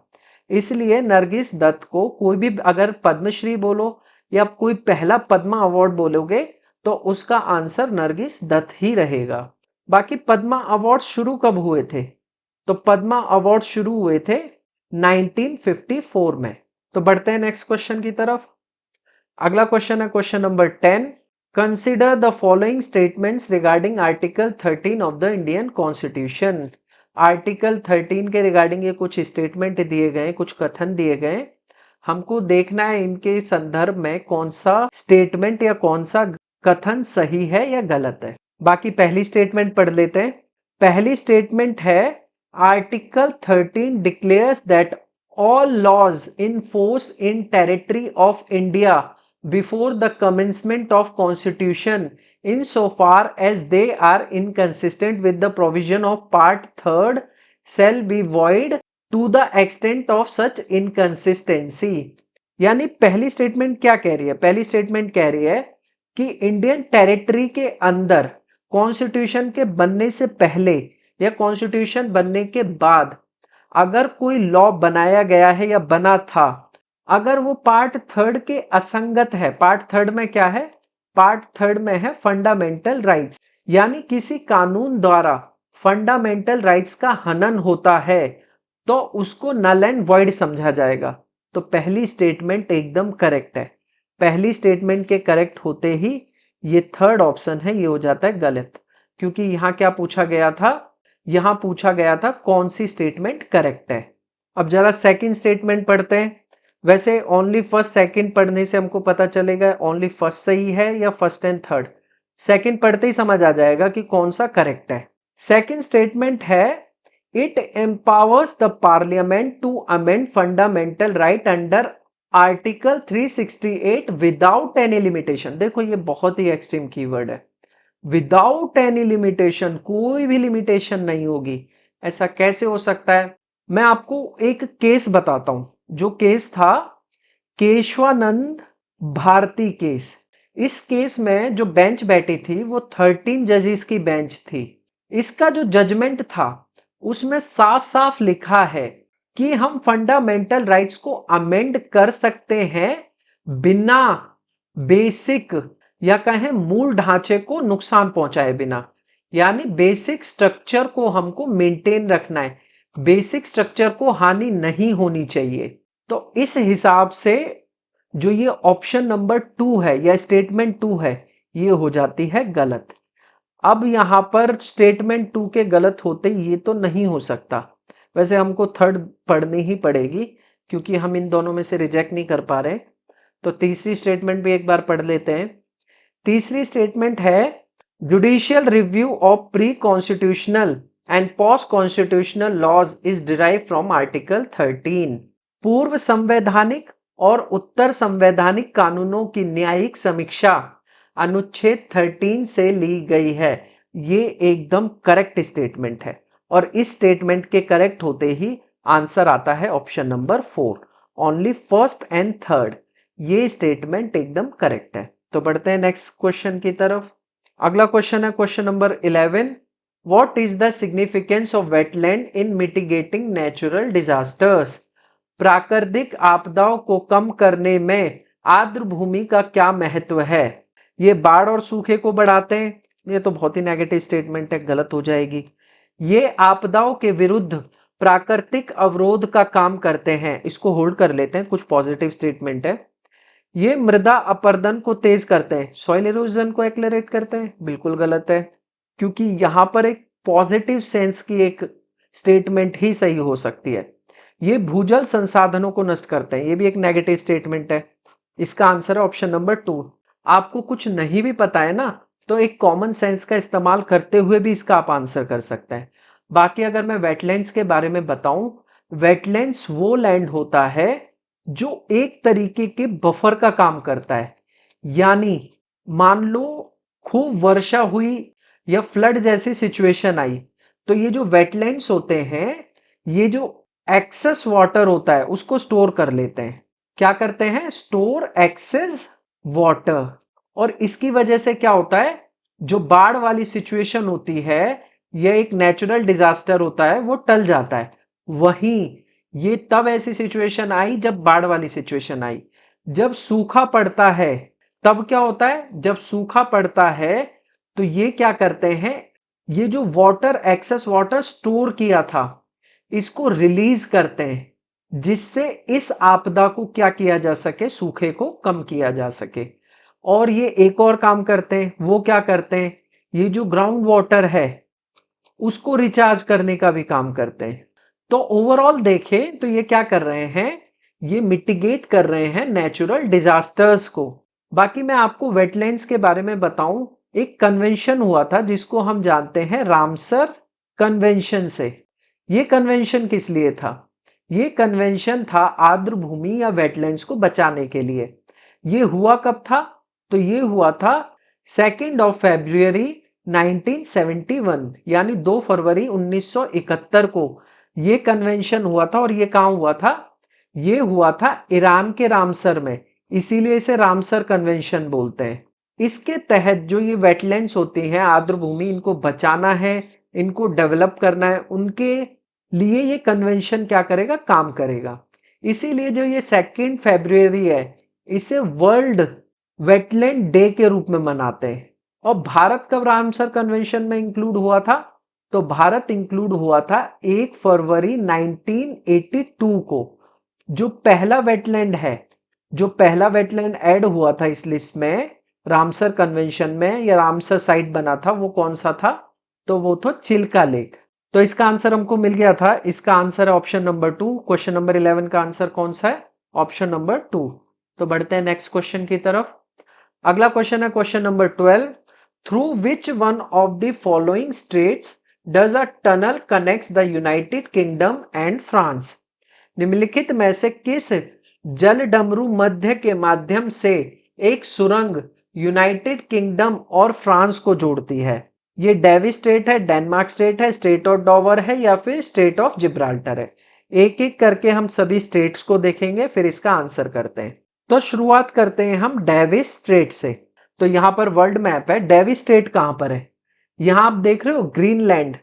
इसलिए नरगिस दत्त को कोई भी अगर पद्मश्री बोलो या कोई पहला पद्मा अवार्ड बोलोगे तो उसका आंसर नरगिस दत्त ही रहेगा। बाकी पद्मा अवार्ड शुरू कब हुए थे? तो पद्मा अवार्ड शुरू हुए थे 1954 में। तो बढ़ते हैं नेक्स्ट क्वेश्चन की तरफ। अगला क्वेश्चन है question number 10, consider the following statements regarding article 13 of the Indian constitution. Article 13 के रिगार्डिंग ये कुछ स्टेटमेंट दिए गए, कुछ कथन दिए गए। हमको देखना है इनके संदर्भ में कौन सा स्टेटमेंट या कौन सा कथन सही है या गलत है। बाकी पहली स्टेटमेंट पढ़ लेते हैं। पहली स्टेटमेंट है, article 13 declares that all laws in force in territory of India before the commencement of constitution insofar as they are inconsistent with the provision of part 3rd shall be void to the extent of such inconsistency। यानी पहली statement क्या कह रही है? पहली statement कह रही है कि इंडियन टेरिटरी के अंदर कॉन्स्टिट्यूशन के बनने से पहले या कॉन्स्टिट्यूशन बनने के बाद अगर कोई लॉ बनाया गया है या बना था, अगर वो पार्ट 3rd के असंगत है। पार्ट 3rd में क्या है? पार्ट 3rd में है फंडामेंटल राइट्स, यानी किसी कानून द्वारा फंडामेंटल राइट्स का हनन होता है तो उसको नल एंड वॉइड समझा जाएगा। तो पहली स्टेटमेंट एकदम करेक्ट है। पहली स्टेटमेंट के करेक्ट होते ही ये थर्ड ऑप्शन है, ये हो जाता है गलत, क्योंकि यहां क्या पूछा गया था? यहां पूछा गया था कौन सी स्टेटमेंट करेक्ट है। अब जरा सेकंड स्टेटमेंट पढ़ते हैं। वैसे ओनली फर्स्ट सेकंड पढ़ने से हमको पता चलेगा ओनली फर्स्ट सही है या फर्स्ट एंड थर्ड। सेकंड पढ़ते ही समझ आ जाएगा कि कौन सा करेक्ट है। सेकंड स्टेटमेंट है it empowers the parliament to amend fundamental right under article 368 without any limitation. देखो ये बहुत ही एक्सट्रीम कीवर्ड है, विदाउट एनी लिमिटेशन, कोई भी लिमिटेशन नहीं होगी। ऐसा कैसे हो सकता है? मैं आपको एक केस बताता हूं। जो केस था केशवानंद भारती केस। इस केस में जो बेंच बैठी थी वो 13 जजेस की बेंच थी। इसका जो जजमेंट था उसमें साफ साफ लिखा है कि हम फंडामेंटल राइट्स को अमेंड कर सकते हैं बिना बेसिक या कहें मूल ढांचे को नुकसान पहुंचाए बिना। यानी बेसिक स्ट्रक्चर को हमको मेंटेन रखना है, बेसिक स्ट्रक्चर को हानि नहीं होनी चाहिए। तो इस हिसाब से जो ये ऑप्शन नंबर 2 है या स्टेटमेंट 2 है, ये हो जाती है गलत। अब यहां पर स्टेटमेंट 2 के गलत होते ये तो नहीं हो सकता। वैसे हमको थर्ड पढ़नी ही पड़ेगी क्योंकि हम इन दोनों में से रिजेक्ट नहीं कर पा रहे। तो तीसरी स्टेटमेंट भी एक बार पढ़ लेते हैं। तीसरी स्टेटमेंट है judicial review of pre constitutional and post constitutional laws is derive from article 13। पूर्व संवैधानिक और उत्तर संवैधानिक कानूनों की न्यायिक समीक्षा अनुच्छेद 13 से ली गई है। ये एकदम करेक्ट स्टेटमेंट है और इस स्टेटमेंट के करेक्ट होते ही आंसर आता है option number 4। Only first and third, ये स्टेटमेंट एकदम करेक्ट है। तो बढ़ते हैं नेक्स्ट क्वेश्चन की तरफ। अगला क्वेश्चन है question number 11। What is the significance of wetland in mitigating natural disasters? प्राकृतिक आपदाओं को कम करने में आर्द्र भूमि का क्या महत्व है? ये बाढ़ और सूखे को बढ़ाते हैं। ये तो बहुत ही नेगेटिव स्टेटमेंट है, गलत हो जाएगी। ये आपदाओं के विरुद्ध प्राकृतिक अवरोध का काम करते हैं। इसको होल्ड कर लेते हैं, कुछ पॉजिटिव स्टेटमेंट है। ये मृदा अपरदन को तेज करते हैं, सॉइल इरोजन को एक्लेरेट करते हैं। बिल्कुल गलत है, क्योंकि यहां पर एक पॉजिटिव सेंस की एक स्टेटमेंट ही सही हो सकती है। ये भूजल संसाधनों को नष्ट करते हैं, ये भी एक नेगेटिव स्टेटमेंट है। इसका आंसर है ऑप्शन नंबर 2। आपको कुछ नहीं भी पता है ना, तो एक कॉमन सेंस का इस्तेमाल करते हुए भी इसका आप आंसर कर सकते हैं। बाकी अगर मैं वेटलैंड्स के बारे में बताऊं, वेटलैंड्स वो लैंड होता है जो एक तरीके के बफर का काम करता है। यानी मान लो खूब वर्षा हुई या फ्लड जैसी सिचुएशन आई, तो ये जो वेटलैंड्स होते हैं, ये जो एक्सेस वाटर होता है उसको स्टोर कर लेते हैं। क्या करते हैं? Store excess water. और इसकी वजह से क्या होता है, जो बाढ़ वाली सिचुएशन होती है, यह एक नेचुरल डिजास्टर होता है, वो टल जाता है। वहीं ये तब ऐसी सिचुएशन आई जब बाढ़ वाली सिचुएशन आई। जब सूखा पड़ता है तब क्या होता है? जब सूखा पड़ता है तो ये क्या करते हैं, ये जो वाटर एक्सेस वाटर स्टोर किया था इसको रिलीज करते हैं, जिससे इस आपदा को क्या किया जा सके, सूखे को कम किया जा सके। और ये एक और काम करते हैं, वो क्या करते हैं, ये जो ग्राउंड वाटर है उसको रिचार्ज करने का भी काम करते हैं। तो ओवरऑल देखें तो ये क्या कर रहे हैं, ये मिटिगेट कर रहे हैं नेचुरल डिजास्टर्स को। बाकी मैं आपको वेटलैंड्स के बारे में बताऊं, एक कन्वेंशन हुआ था जिसको हम जानते हैं रामसर कन्वेंशन से। ये कन्वेंशन किस लिए था? ये कन्वेंशन था आर्द्र भूमि या वेटलैंड्स को बचाने के लिए। ये हुआ कब था? तो ये हुआ था 2 फरवरी 1971, यानी 2 फरवरी 1971 को ये कन्वेंशन हुआ था। और ये कहां हुआ था? ये हुआ था ईरान के रामसर में, इसीलिए इसे रामसर कन्वेंशन बोलते हैं। इसके तहत जो ये वेटलैंड्स होती हैं, आर्द्र भूमि, इनको बचाना है, इनको डेवलप करना है, उनके लिए ये कन्वेंशन क्या करेगा? काम करेगा। इसीलिए जो ये 2 फरवरी है, इसे वर्ल्ड वेटलैंड डे के रूप में मनाते हैं। और भारत कब रामसर कन्वेंशन में इंक्लूड हुआ था? तो भारत इंक्लूड हुआ था 1 फरवरी 1982 को। जो पहला वेटलैंड है, जो पहला वेटलैंड ऐड हुआ था इस लिस्ट में, रामसर कन्वेंशन में, या रामसर साइट बना था, वो कौन सा था? तो वो था चिल्का लेक। तो इसका आंसर हमको मिल गया था। इसका आंसर है ऑप्शन नंबर 2। क्वेश्चन नंबर 11 का आंसर कौन सा है? Option number 2। तो बढ़ते हैं नेक्स्ट क्वेश्चन की तरफ। अगला क्वेश्चन है question number 12। Through which one of the following straits does a tunnel connects the United Kingdom and France? निम्नलिखित में से किस जल डमरू मध्य के माध्यम से एक सुरंग यूनाइटेड किंगडम और फ्रांस को जोड़ती है? ये डेविस स्ट्रेट है, डेनमार्क स्ट्रेट है, स्ट्रेट ऑफ डॉवर है, या फिर स्ट्रेट ऑफ जिब्राल्टर है? एक एक करके हम सभी स्ट्रेट्स को देखेंगे, फिर इसका आंसर करते हैं। तो शुरुआत करते हैं हम डेविस स्ट्रेट से। तो यहां पर वर्ल्ड मैप है, डेविस स्ट्रेट कहां पर है? यहां आप देख रहे हो ग्रीनलैंड,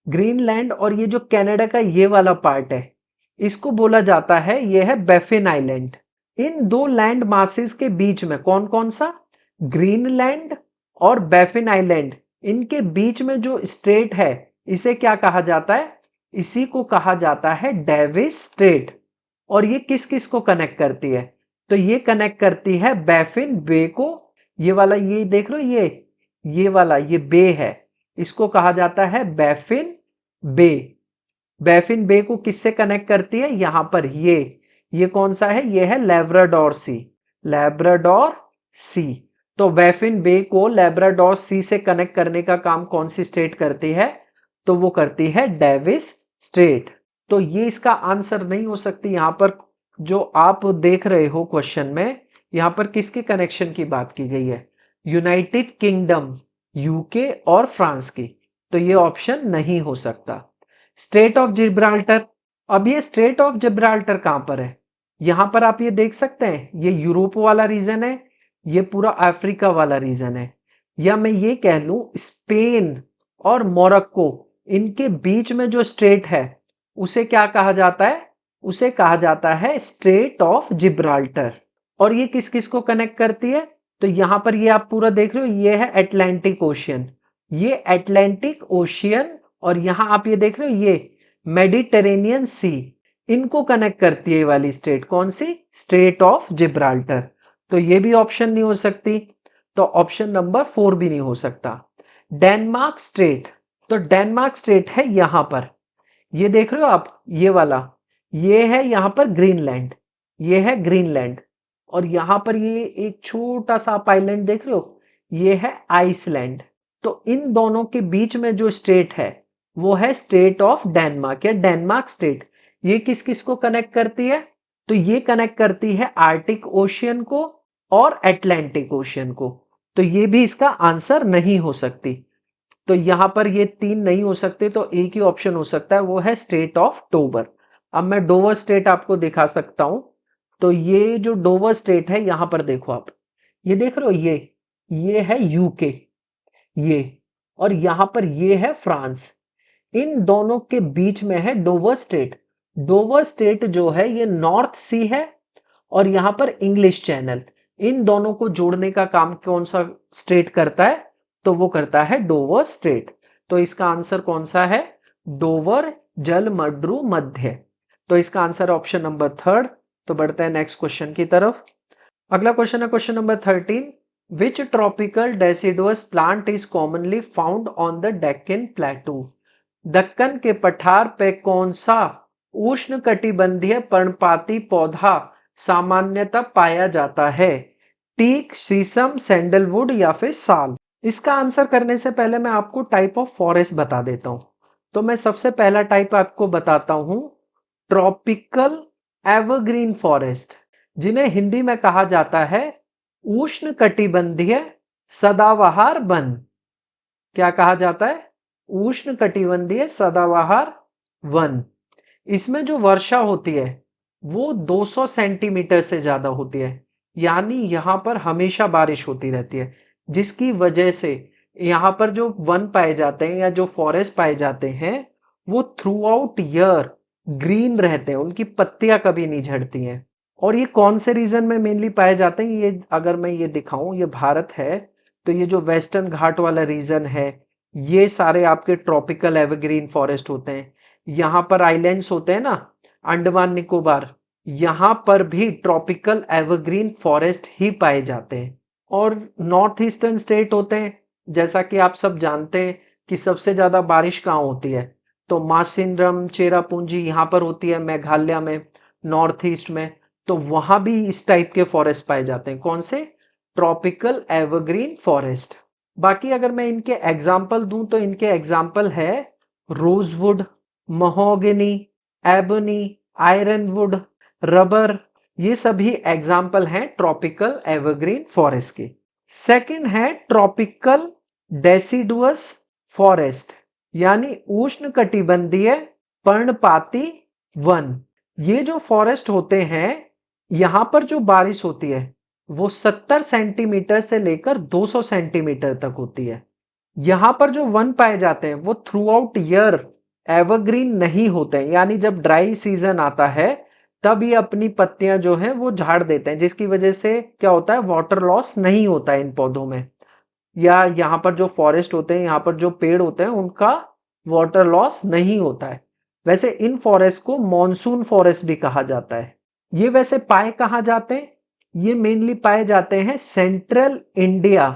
ग्रीनलैंड, और ये जो कनाडा का ये वाला पार्ट है, इसको बोला जाता है, यह है बैफिन आइलैंड। इन दो लैंड मासेस के बीच में कौन कौन सा? ग्रीनलैंड और बैफिन आइलैंड, इनके बीच में जो स्ट्रेट है, इसे क्या कहा जाता है? इसी को कहा जाता है डेविस स्ट्रेट। और ये किस किस को कनेक्ट करती है? तो ये कनेक्ट करती है बैफिन बे को। ये वाला, ये देख लो, ये वाला, ये बे है, इसको कहा जाता है बैफिन बे। बैफिन बे को किससे कनेक्ट करती है? यहां पर ये कौन सा है? ये है लेब्राडोर सी, लेब्राडोर सी। तो बैफिन बे को लेब्राडोर सी से कनेक्ट करने का काम कौन सी स्टेट करती है? तो वो करती है डेविस स्टेट। तो ये इसका आंसर नहीं हो सकती। यहां पर जो आप देख रहे हो क्वेश्चन में, यहां पर किसके कनेक्शन की बात की गई है? यूनाइटेड किंगडम, यूके और फ्रांस की। तो ये ऑप्शन नहीं हो सकता। स्ट्रेट ऑफ जिब्राल्टर, अब ये स्ट्रेट ऑफ जिब्राल्टर कहां पर है? यहां पर आप ये देख सकते हैं, ये यूरोप वाला रीजन है, ये पूरा अफ्रीका वाला रीजन है, या मैं ये कह लूं स्पेन और मोरक्को, इनके बीच में जो स्ट्रेट है, उसे क्या कहा जाता है? उसे कहा जाता है स्ट्रेट ऑफ जिब्राल्टर। और ये किस किस को कनेक्ट करती है? तो यहां पर ये आप पूरा देख रहे हो, ये है अटलांटिक ओशियन, ये अटलांटिक ओशियन, और यहां आप ये देख रहे हो, ये मेडिटेरेनियन सी, इनको कनेक्ट करती है ये वाली स्ट्रेट। कौन सी? Straight of Gibraltar. तो ये भी ऑप्शन नहीं हो सकती। तो ऑप्शन नंबर 4 भी नहीं हो सकता। डेनमार्क स्ट्रेट, तो डेनमार्क स्ट्रेट है यहां पर, ये देख रहे हो आप, ये वाला, ये है यहां पर ग्रीनलैंड, ये है ग्रीनलैंड, और यहां पर ये एक छोटा सा आप आइलैंड देख रहे हो, ये है आइसलैंड। तो इन दोनों के बीच में जो स्टेट है, वो है स्टेट ऑफ डेनमार्क या डेनमार्क स्टेट। ये किस किस को कनेक्ट करती है? तो ये कनेक्ट करती है आर्टिक ओशियन को और अटलांटिक ओशियन को। तो ये भी इसका आंसर नहीं हो सकती। तो यहां पर ये 3 नहीं हो सकते, तो एक ही ऑप्शन हो सकता है, वो है स्टेट ऑफ डोवर। अब मैं डोवर स्टेट आपको दिखा सकता हूं। तो ये जो डोवर स्टेट है, यहां पर देखो आप, ये देख रहे हो, ये है यूके, ये, और यहां पर ये है फ्रांस। इन दोनों के बीच में है डोवर स्टेट। डोवर स्टेट जो है, ये नॉर्थ सी है, और यहां पर इंग्लिश चैनल, इन दोनों को जोड़ने का काम कौन सा स्टेट करता है? तो वो करता है डोवर स्टेट। तो इसका आंसर कौन सा है? डोवर जल मड्रू मध्य। तो इसका आंसर ऑप्शन नंबर 3। तो बढ़ते हैं नेक्स्ट क्वेश्चन की तरफ। अगला क्वेश्चन है question number 13। Which tropical deciduous plant is commonly found on the Deccan प्लेटू? Deccan के पठार पे कौन सा उष्ण कटिबंधीय पर्णपाती पौधा सामान्यतः पाया जाता है? टीक, शीशम, सैंडलवुड, या फिर साल? इसका आंसर करने से पहले मैं आपको टाइप ऑफ फॉरेस्ट बता देता हूं। तो मैं सबसे पहला टाइप आपको बताता हूं, ट्रॉपिकल एवरग्रीन फॉरेस्ट, जिन्हें हिंदी में कहा जाता है उष्ण कटिबंधीय सदाबहार वन। क्या कहा जाता है? उष्ण कटिबंधीय सदाबहार वन। इसमें जो वर्षा होती है वो 200 सेंटीमीटर से ज्यादा होती है, यानी यहां पर हमेशा बारिश होती रहती है, जिसकी वजह से यहां पर जो वन पाए जाते हैं या जो फॉरेस्ट पाए जाते हैं वो थ्रू आउट ईयर ग्रीन रहते हैं, उनकी पत्तियां कभी नहीं झड़ती हैं। और ये कौन से रीजन में मेनली पाए जाते हैं, ये अगर मैं ये दिखाऊं, ये भारत है तो ये जो वेस्टर्न घाट वाला रीजन है ये सारे आपके ट्रॉपिकल एवरग्रीन फॉरेस्ट होते हैं। यहाँ पर आइलैंड्स होते हैं ना, अंडमान निकोबार, यहाँ पर भी ट्रॉपिकल एवरग्रीन फॉरेस्ट ही पाए जाते हैं। और नॉर्थ ईस्टर्न स्टेट होते हैं, जैसा कि आप सब जानते हैं कि सबसे ज्यादा बारिश कहाँ होती है, तो मासिनरम चेरापूंजी यहाँ पर होती है, मेघालय में, नॉर्थ ईस्ट में। तो वहां भी इस टाइप के फॉरेस्ट पाए जाते हैं। कौन से? Tropical evergreen forest. बाकी अगर मैं इनके एग्जाम्पल दूं तो इनके एग्जाम्पल है rosewood, mahogany, ebony, Ironwood, rubber. ये सभी एग्जाम्पल हैं ट्रॉपिकल एवरग्रीन फॉरेस्ट के। सेकंड है ट्रॉपिकल डेसिडुअस फॉरेस्ट, यानी उष्ण कटिबंधीय पर्णपाती वन। ये जो फॉरेस्ट होते हैं यहां पर जो बारिश होती है वो 70 सेंटीमीटर से लेकर 200 सेंटीमीटर तक होती है। यहां पर जो वन पाए जाते हैं वो थ्रू आउट ईयर एवरग्रीन नहीं होते हैं, यानी जब ड्राई सीजन आता है तब ये अपनी पत्तियां जो है वो झाड़ देते हैं, जिसकी वजह से क्या होता है, वाटर लॉस नहीं होता है इन पौधों में, या यहाँ पर जो फॉरेस्ट होते हैं, यहाँ पर जो पेड़ होते हैं उनका वाटर लॉस नहीं होता है। वैसे इन फॉरेस्ट को मॉनसून फॉरेस्ट भी कहा जाता है। ये वैसे पाए कहाँ जाते हैं? ये मेनली पाए जाते हैं सेंट्रल इंडिया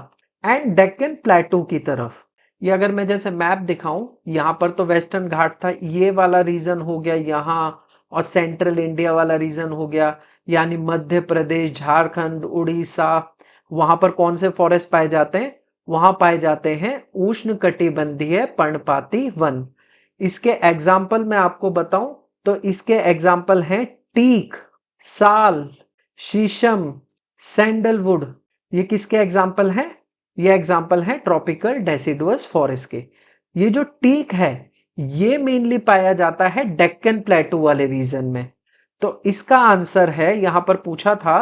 एंड डेक्कन प्लेटू की तरफ। ये अगर मैं जैसे मैप दिखाऊं, यहाँ पर तो वेस्टर्न घाट था, ये वाला रीजन हो गया यहाँ, और सेंट्रल इंडिया वाला रीजन हो गया, यानी मध्य प्रदेश, झारखंड, उड़ीसा। वहां पर कौन से फॉरेस्ट पाए जाते हैं? वहां पाए जाते हैं उष्ण कटिबंधीय पर्णपाती वन। इसके एग्जाम्पल मैं आपको बताऊं तो इसके एग्जाम्पल हैं टीक, साल, शीशम, सैंडलवुड। ये किसके एग्जाम्पल हैं? ये एग्जाम्पल हैं ट्रॉपिकल डेसिडुअस फॉरेस्ट के। ये जो टीक है ये मेनली पाया जाता है डेक्कन प्लेटू वाले रीजन में। तो इसका आंसर है, यहां पर पूछा था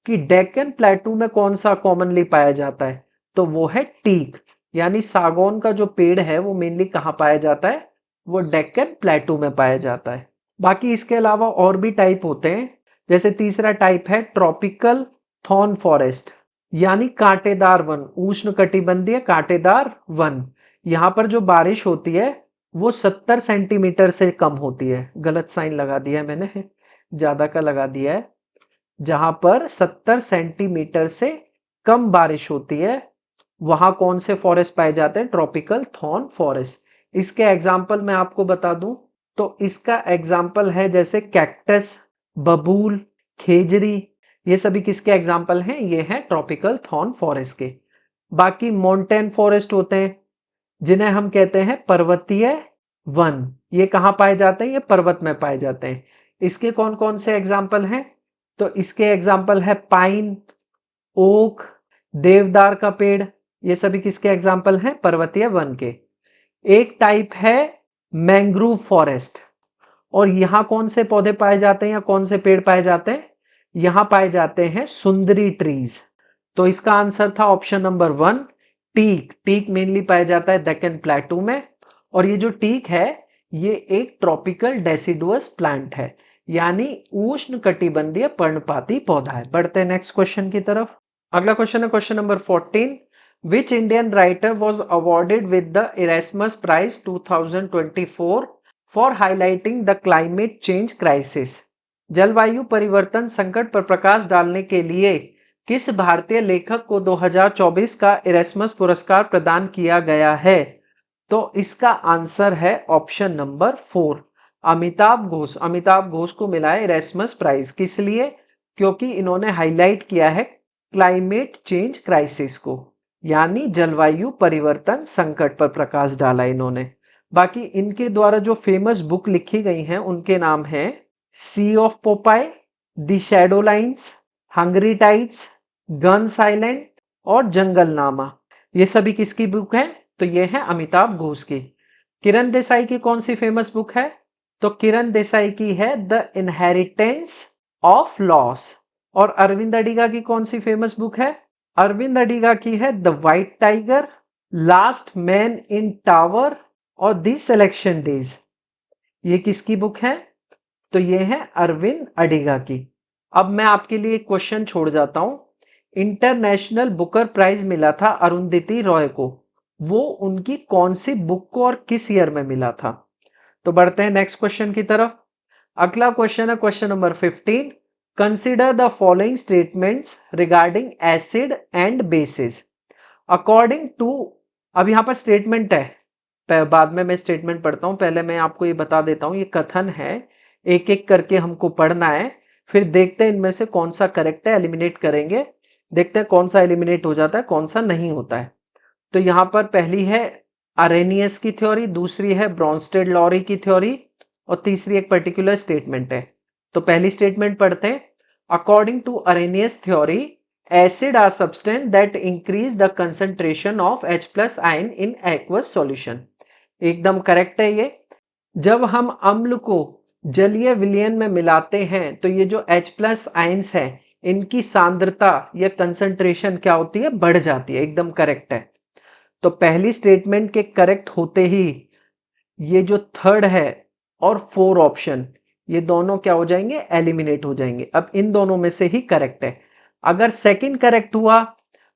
कि डेक्कन प्लेटू में कौन सा कॉमनली पाया जाता है, तो वो है टीक, यानी सागौन का जो पेड़ है वो मेनली कहाँ पाया जाता है, वो डेक्कन प्लेटू में पाया जाता है। बाकी इसके अलावा और भी टाइप होते हैं, जैसे तीसरा टाइप है ट्रॉपिकल थॉर्न फॉरेस्ट, यानी कांटेदार वन, उष्ण कटिबंधीय कांटेदार वन। यहां पर जो बारिश होती है वो 70 सेंटीमीटर से कम होती है। गलत साइन लगा दिया है मैंने, ज्यादा का लगा दिया है। जहां पर 70 सेंटीमीटर से कम बारिश होती है वहां कौन से फॉरेस्ट पाए जाते हैं? Tropical thorn forest. इसके एग्जाम्पल मैं आपको बता दूं तो इसका एग्जाम्पल है जैसे कैक्टस, बबूल, खेजरी। ये सभी किसके एग्जाम्पल हैं? ये हैं ट्रॉपिकल थॉर्न फॉरेस्ट के। बाकी माउंटेन फॉरेस्ट होते हैं जिन्हें हम कहते हैं पर्वतीय वन। ये कहाँ पाए जाते हैं? ये पर्वत में पाए जाते हैं। इसके कौन कौन से एग्जाम्पल हैं? तो इसके एग्जाम्पल है पाइन, ओक, देवदार का पेड़। ये सभी किसके एग्जाम्पल हैं? पर्वतीय वन के। एक टाइप है मैंग्रोव फॉरेस्ट, और यहां कौन से पौधे पाए जाते हैं या कौन से पेड़ पाए जाते हैं? यहां पाए जाते हैं सुंदरी ट्रीज। तो इसका आंसर था option number 1, teak. Teak mainly पाया जाता है डेक्कन प्लेटू में, और ये जो टीक है ये एक ट्रॉपिकल डेसिडुअस प्लांट है, यानी उष्ण कटिबंधीय पर्णपाती पौधा है। बढ़ते हैं नेक्स्ट क्वेश्चन की तरफ। अगला क्वेश्चन है question number 14। Which Indian writer was awarded with the Erasmus prize 2024 for highlighting the climate change crisis? जलवायु परिवर्तन संकट पर प्रकाश डालने के लिए किस भारतीय लेखक को 2024 का इरेस्मस पुरस्कार प्रदान किया गया है? तो इसका आंसर है ऑप्शन नंबर 4, अमिताभ घोष। अमिताभ घोष को मिला है इरेस्मस प्राइज। किस लिए? क्योंकि इन्होंने हाईलाइट किया है क्लाइमेट चेंज क्राइसिस को, यानी जलवायु परिवर्तन संकट पर प्रकाश डाला इन्होंने। बाकी इनके द्वारा जो फेमस बुक लिखी गई हैं उनके नाम है Sea of Poppies, The Shadow Lines, Hungry Tides, Gun Island और जंगलनामा। ये सभी किसकी बुक है? तो ये है अमिताभ घोष की। किरण देसाई की कौन सी फेमस बुक है? तो किरण देसाई की है द इनहेरिटेंस ऑफ लॉस। और अरविंद अडिगा की कौन सी फेमस बुक है? अरविंद अडिगा की है the white tiger, last man in tower और दी सिलेक्शन डेज। ये किसकी बुक है? तो ये है अरविंद अडिगा की। अब मैं आपके लिए एक क्वेश्चन छोड़ जाता हूं। इंटरनेशनल बुकर प्राइज मिला था अरुंधति रॉय को, वो उनकी कौन सी बुक को और किस ईयर में मिला था? तो बढ़ते हैं नेक्स्ट क्वेश्चन की तरफ। अगला क्वेश्चन है question number 15। Consider the following statements regarding acid and bases according to. अब यहां पर स्टेटमेंट है, बाद में मैं स्टेटमेंट पढ़ता हूं, पहले मैं आपको ये बता देता हूं, ये कथन है, एक एक करके हमको पढ़ना है, फिर देखते हैं इनमें से कौन सा करेक्ट है, एलिमिनेट करेंगे, देखते हैं कौन सा एलिमिनेट हो जाता है, कौन सा नहीं होता है। तो यहां पर पहली है अरेनियस की थ्योरी, दूसरी है ब्रॉन्स्टेड लॉरी की थ्योरी और तीसरी एक पर्टिकुलर स्टेटमेंट है। तो पहली स्टेटमेंट पढ़ते हैं। According to Arrhenius theory, acid are substance that increase the concentration of H plus ion in aqueous solution। एकदम करेक्ट है ये। जब हम अम्ल को जलीय विलयन में मिलाते हैं तो ये जो H प्लस आयंस है इनकी सांद्रता या कंसंट्रेशन क्या होती है? बढ़ जाती है। एकदम करेक्ट है। तो पहली स्टेटमेंट के करेक्ट होते ही ये जो थर्ड है और फोर ऑप्शन, ये दोनों क्या हो जाएंगे? एलिमिनेट हो जाएंगे। अब इन दोनों में से ही करेक्ट है। अगर सेकंड करेक्ट हुआ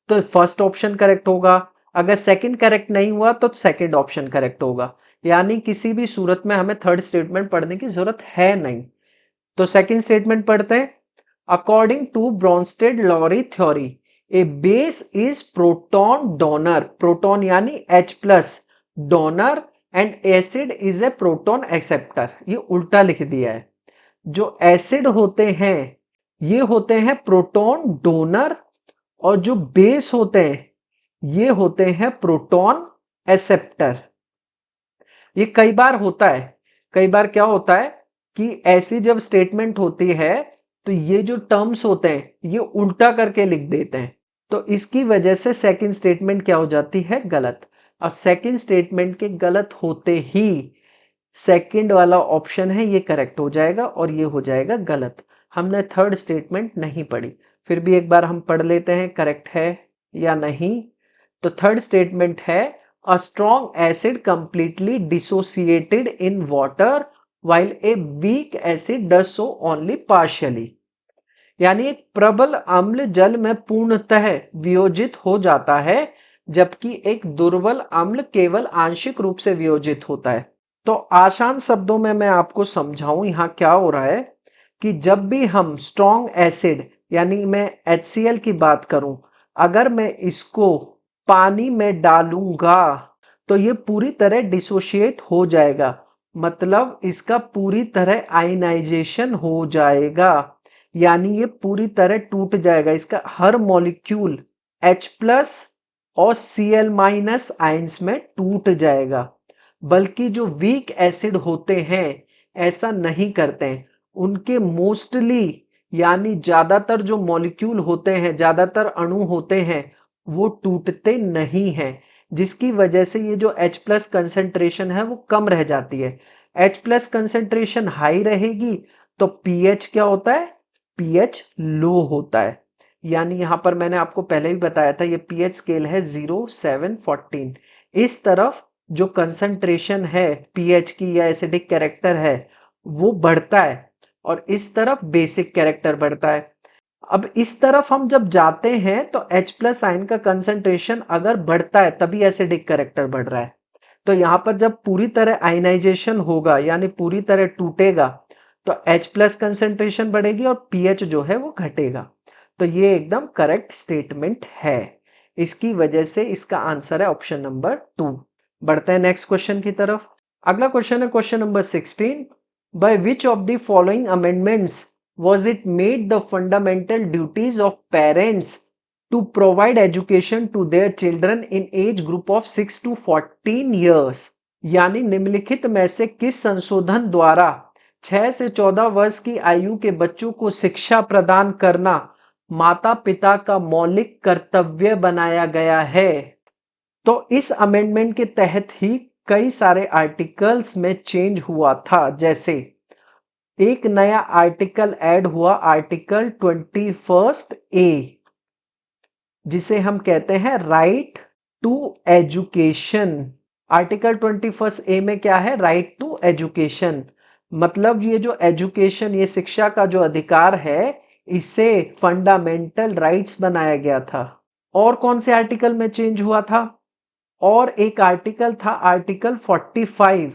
तो फर्स्ट ऑप्शन करेक्ट होगा, अगर सेकंड करेक्ट नहीं हुआ तो सेकंड ऑप्शन करेक्ट होगा। यानी किसी भी सूरत में हमें थर्ड स्टेटमेंट पढ़ने की जरूरत है नहीं। तो सेकंड स्टेटमेंट पढ़ते हैं। According to Bronsted Lowry theory, a base is proton donor, proton यानी H plus donor and acid is a proton acceptor. ये उल्टा लिख दिया है। जो एसिड होते हैं ये होते हैं प्रोटॉन डोनर और जो बेस होते हैं ये होते हैं प्रोटॉन एक्सेप्टर। ये कई बार होता है। कई बार क्या होता है कि ऐसी जब स्टेटमेंट होती है तो ये जो टर्म्स होते हैं ये उल्टा करके लिख देते हैं, तो इसकी वजह से सेकंड स्टेटमेंट क्या हो जाती है? गलत। और सेकंड स्टेटमेंट के गलत होते ही सेकंड वाला ऑप्शन है ये करेक्ट हो जाएगा और ये हो जाएगा गलत। हमने थर्ड स्टेटमेंट नहीं पढ़ी, फिर भी एक बार हम पढ़ लेते हैं करेक्ट है या नहीं। तो थर्ड स्टेटमेंट है a strong acid completely dissociated in water while a weak acid does so only partially. यानी एक प्रबल अम्ल जल में पूर्णतः वियोजित हो जाता है जबकि एक दुर्बल अम्ल केवल आंशिक रूप से वियोजित होता है। तो आसान शब्दों में मैं आपको समझाऊं यहां क्या हो रहा है कि जब भी हम स्ट्रॉन्ग एसिड यानी मैं HCl की बात करूं, अगर मैं इसको पानी में डालूंगा तो ये पूरी तरह डिसोशिएट हो जाएगा, मतलब इसका पूरी तरह आयनाइजेशन हो जाएगा, यानी ये पूरी तरह टूट जाएगा। इसका हर मॉलिक्यूल H प्लस और Cl माइनस आयंस में टूट जाएगा। बल्कि जो वीक एसिड होते हैं ऐसा नहीं करते हैं। उनके मोस्टली यानी ज्यादातर जो मॉलिक्यूल होते हैं, ज्यादातर अणु होते हैं, वो टूटते नहीं हैं, जिसकी वजह से ये जो H प्लस कंसेंट्रेशन है वो कम रह जाती है। H प्लस कंसेंट्रेशन हाई रहेगी तो pH क्या होता है? pH लो होता है। यानी यहां पर मैंने आपको पहले भी बताया था ये pH स्केल है 0, 7, 14। इस तरफ जो कंसंट्रेशन है pH की या एसिडिक कैरेक्टर है वो बढ़ता है और इस तरफ बेसिक कैरेक्टर बढ़ता है। अब इस तरफ हम जब जाते हैं तो H प्लस आयन का कंसंट्रेशन अगर बढ़ता है तभी एसिडिक कैरेक्टर बढ़ रहा है। तो यहां पर जब पूरी तरह आयनाइजेशन होगा यानी पूरी तरह टूटेगा तो H प्लस कंसंट्रेशन बढ़ेगी और pH जो है वो घटेगा। तो ये एकदम करेक्ट स्टेटमेंट है। इसकी वजह से इसका आंसर है ऑप्शन नंबर 2। बढ़ते हैं नेक्स्ट क्वेश्चन की तरफ। अगला क्वेश्चन है question number 16। By which of the following amendments was it made the fundamental duties of parents to provide education to their children in age group of 6 to 14 years। यानी निम्नलिखित में से किस संशोधन द्वारा 6 से 14 वर्ष की आयु के बच्चों को शिक्षा प्रदान करना माता पिता का मौलिक कर्तव्य बनाया गया है। तो इस अमेंडमेंट के तहत ही कई सारे आर्टिकल्स में चेंज हुआ था। जैसे एक नया आर्टिकल ऐड हुआ, आर्टिकल 21A, जिसे हम कहते हैं right to education. Article 21A में क्या है? Right to education. मतलब ये जो एजुकेशन, ये शिक्षा का जो अधिकार है, इसे फंडामेंटल राइट्स बनाया गया था। और कौन से आर्टिकल में चेंज हुआ था? और एक आर्टिकल था आर्टिकल 45,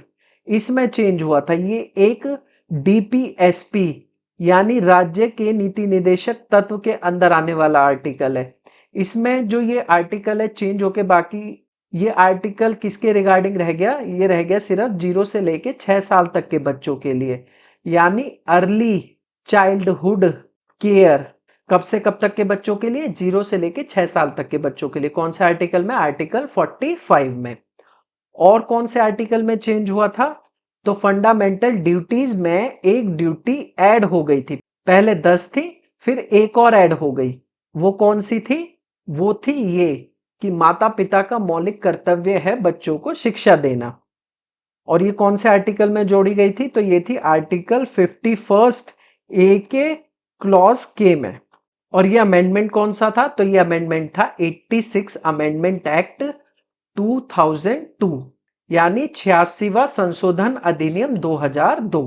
इसमें चेंज हुआ था। ये एक डीपीएसपी यानी राज्य के नीति निदेशक तत्व के अंदर आने वाला आर्टिकल है। इसमें जो ये आर्टिकल है चेंज होके, बाकी ये आर्टिकल किसके रिगार्डिंग रह गया? ये रह गया सिर्फ 0 से लेके 6 साल तक के बच्चों के लिए, यानी अर्ली चाइल्डहुड केयर। कब से कब तक के बच्चों के लिए? 0 से लेके 6 साल तक के बच्चों के लिए। कौन से आर्टिकल में? आर्टिकल 45 में। और कौन से आर्टिकल में चेंज हुआ था? तो फंडामेंटल ड्यूटीज में एक ड्यूटी ऐड हो गई थी। पहले 10 थी, फिर एक और ऐड हो गई। वो कौन सी थी? वो थी ये कि माता पिता का मौलिक कर्तव्य है बच्चों को शिक्षा देना। और ये कौन से आर्टिकल में जोड़ी गई थी? तो ये थी आर्टिकल 51A के क्लॉज के में। और ये अमेंडमेंट कौन सा था? तो ये अमेंडमेंट था 86 अमेंडमेंट एक्ट 2002, यानी 86वां संशोधन अधिनियम 2002।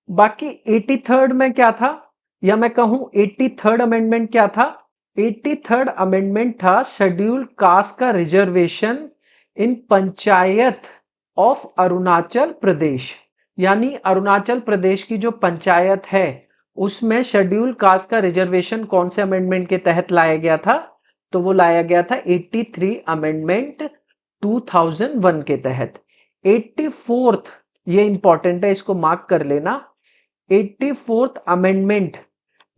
बाकी 83rd में क्या था, या मैं कहूं 83rd अमेंडमेंट क्या था? 83rd अमेंडमेंट था शेड्यूल कास्ट का reservation in panchayat of Arunachal Pradesh. यानी अरुणाचल प्रदेश की जो पंचायत है उसमें शेड्यूल कास्ट का रिजर्वेशन कौन से अमेंडमेंट के तहत लाया गया था? तो वो लाया गया था 83 अमेंडमेंट 2001 के तहत। 84th, ये इंपॉर्टेंट है, इसको मार्क कर लेना। 84th अमेंडमेंट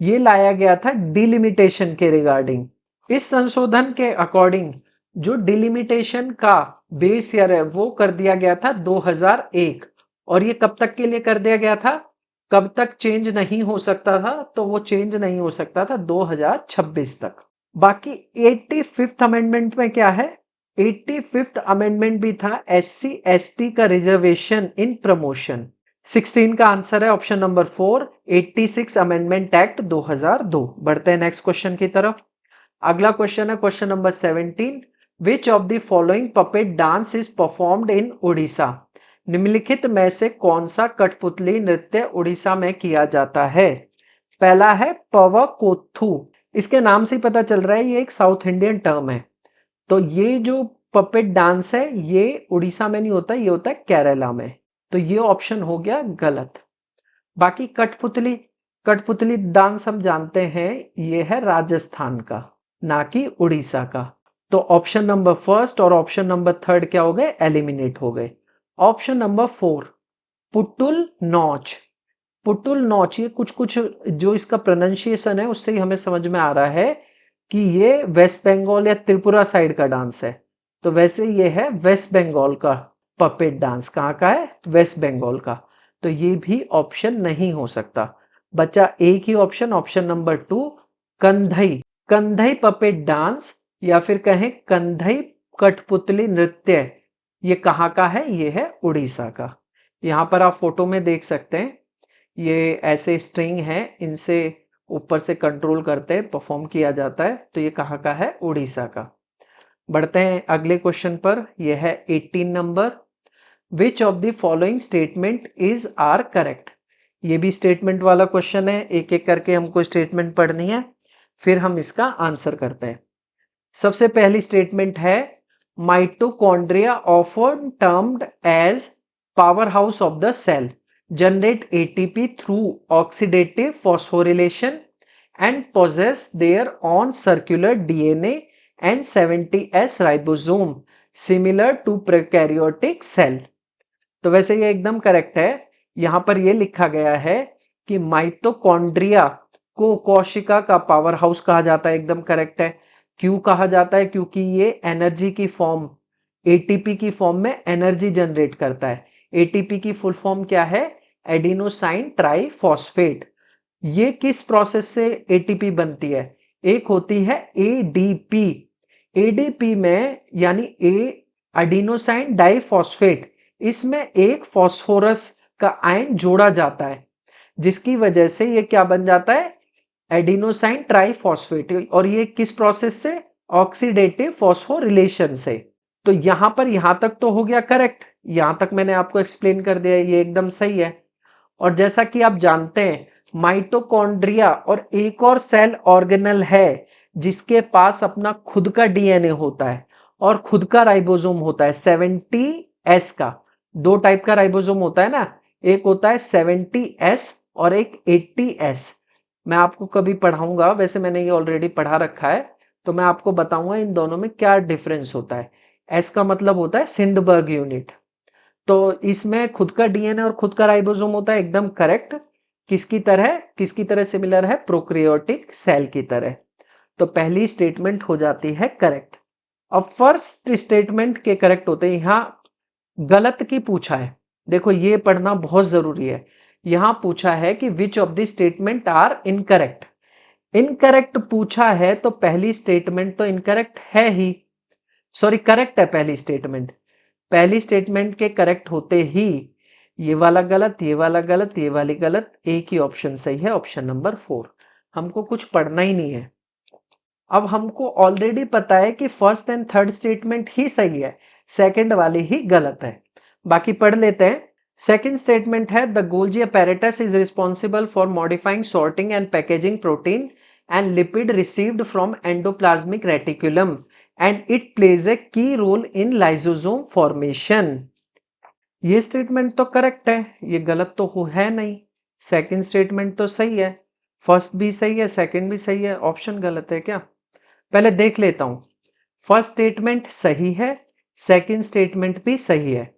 ये लाया गया था डिलिमिटेशन के रिगार्डिंग। इस संशोधन के अकॉर्डिंग जो डिलिमिटेशन का बेस ईयर है वो कर दिया गया था 2001। और ये कब तक के लिए कर दिया गया था? कब तक चेंज नहीं हो सकता था? तो वो चेंज नहीं हो सकता था 2026 तक। बाकी 85th अमेंडमेंट में क्या है? 85th अमेंडमेंट भी था SC ST का रिजर्वेशन इन प्रमोशन। 16 का आंसर है ऑप्शन नंबर 4, 86 अमेंडमेंट एक्ट 2002। बढ़ते हैं नेक्स्ट क्वेश्चन की तरफ। अगला क्वेश्चन है question number 17, which of the following puppet dance is performed in Orissa? निम्नलिखित में से कौन सा कठपुतली नृत्य उड़ीसा में किया जाता है? पहला है पवकोथू। इसके नाम से ही पता चल रहा है ये एक साउथ इंडियन टर्म है। तो ये जो पपेट डांस है ये उड़ीसा में नहीं होता, ये होता है केरला में। तो ये ऑप्शन हो गया गलत। बाकी कठपुतली, कठपुतली डांस हम जानते हैं ये है राजस्थान का, ना कि उड़ीसा का। तो ऑप्शन नंबर फर्स्ट और ऑप्शन नंबर थर्ड क्या हो गए? एलिमिनेट हो गए। Option number 4 Putul Nautch. पुटुल नौच, ये कुछ कुछ जो इसका प्रोनाउंसिएशन है उससे ही हमें समझ में आ रहा है कि ये वेस्ट बंगाल या त्रिपुरा साइड का डांस है। तो वैसे ये है वेस्ट बंगाल का पपेट डांस। कहाँ का है? वेस्ट बंगाल का। तो ये भी ऑप्शन नहीं हो सकता। बचा एक ही option, option number 2 Kandhai. Kandhai puppet dance या फिर कहें कंधई कठपुतली नृत्य, ये कहाँ का है? ये है उड़ीसा का। यहाँ पर आप फोटो में देख सकते हैं, ये ऐसे स्ट्रिंग है, इनसे ऊपर से कंट्रोल करते हैं परफॉर्म किया जाता है। तो ये कहाँ का है? उड़ीसा का। बढ़ते हैं अगले क्वेश्चन पर। यह है 18 number, which of the following statement is are correct? ये भी स्टेटमेंट वाला क्वेश्चन है, एक एक करके हमको स्टेटमेंट पढ़नी है, फिर हम इसका आंसर करते हैं। सबसे पहली स्टेटमेंट है mitochondria often termed as power house of the cell generate ATP through oxidative phosphorylation and possess their own circular DNA and 70S ribosome similar to prokaryotic cell। तो वैसे ये एकदम करेक्ट है। यहां पर ये लिखा गया है कि माइटोकॉन्ड्रिया को कोशिका का पावर हाउस कहा जाता है, एकदम करेक्ट है। क्यों कहा जाता है? क्योंकि ये एनर्जी की फॉर्म, एटीपी की फॉर्म में एनर्जी जनरेट करता है। एटीपी की फुल फॉर्म क्या है? Adenosine triphosphate. ये किस प्रोसेस से एटीपी बनती है? एक होती है एडीपी। एडीपी में यानी ए एडिनोसाइन डाइफॉस्फेट, इसमें एक फास्फोरस का आयन जोड़ा जाता है, जिसकी वजह से ये क्या बन जाता है, एडिनोसाइन ट्राइफॉस्फेट। और ये किस प्रोसेस से, ऑक्सीडेटिव फॉस्फोरिलेशन से। तो यहां पर यहां तक तो हो गया करेक्ट, यहां तक मैंने आपको एक्सप्लेन कर दिया, ये एकदम सही है। और जैसा कि आप जानते हैं, माइटोकॉन्ड्रिया और एक और सेल ऑर्गेनल है जिसके पास अपना खुद का डीएनए होता है और खुद का राइबोसोम होता है 70S का। दो टाइप का राइबोसोम होता है ना, एक होता है 70S और एक 80S। मैं आपको कभी पढ़ाऊंगा, वैसे मैंने ये ऑलरेडी पढ़ा रखा है, तो मैं आपको बताऊंगा इन दोनों में क्या डिफरेंस होता है। एस का मतलब होता है सिंडबर्ग यूनिट। तो इसमें खुद का डीएनए और खुद का राइबोसोम होता है, एकदम करेक्ट। किसकी तरह सिमिलर है, प्रोकैरियोटिक सेल की तरह। तो पहली स्टेटमेंट हो जाती है करेक्ट। अब फर्स्ट स्टेटमेंट के करेक्ट होते हैं, यहां गलत की पूछा है। देखो ये पढ़ना बहुत जरूरी है। यहां पूछा है कि which of the statement are incorrect. Incorrect पूछा है तो पहली स्टेटमेंट तो इनकरेक्ट है ही, सॉरी करेक्ट है पहली स्टेटमेंट। पहली स्टेटमेंट के करेक्ट होते ही ये वाला गलत, ये वाला गलत, ये वाली गलत, एक ही ऑप्शन सही है, ऑप्शन नंबर 4। हमको कुछ पढ़ना ही नहीं है। अब हमको ऑलरेडी पता है कि फर्स्ट एंड थर्ड स्टेटमेंट ही सही है, सेकंड वाली ही गलत है। बाकी पढ़ लेते हैं। सेकंड स्टेटमेंट है the Golgi apparatus is responsible for modifying, sorting and packaging protein and lipid received from endoplasmic reticulum and it plays a की रोल इन लाइसोसोम फॉर्मेशन। ये स्टेटमेंट तो करेक्ट है, ये गलत तो है नहीं। सेकंड स्टेटमेंट तो सही है, फर्स्ट भी सही है, सेकंड भी सही है, ऑप्शन गलत है क्या? पहले देख लेता हूं। फर्स्ट स्टेटमेंट सही है, सेकंड स्टेटमेंट भी सही है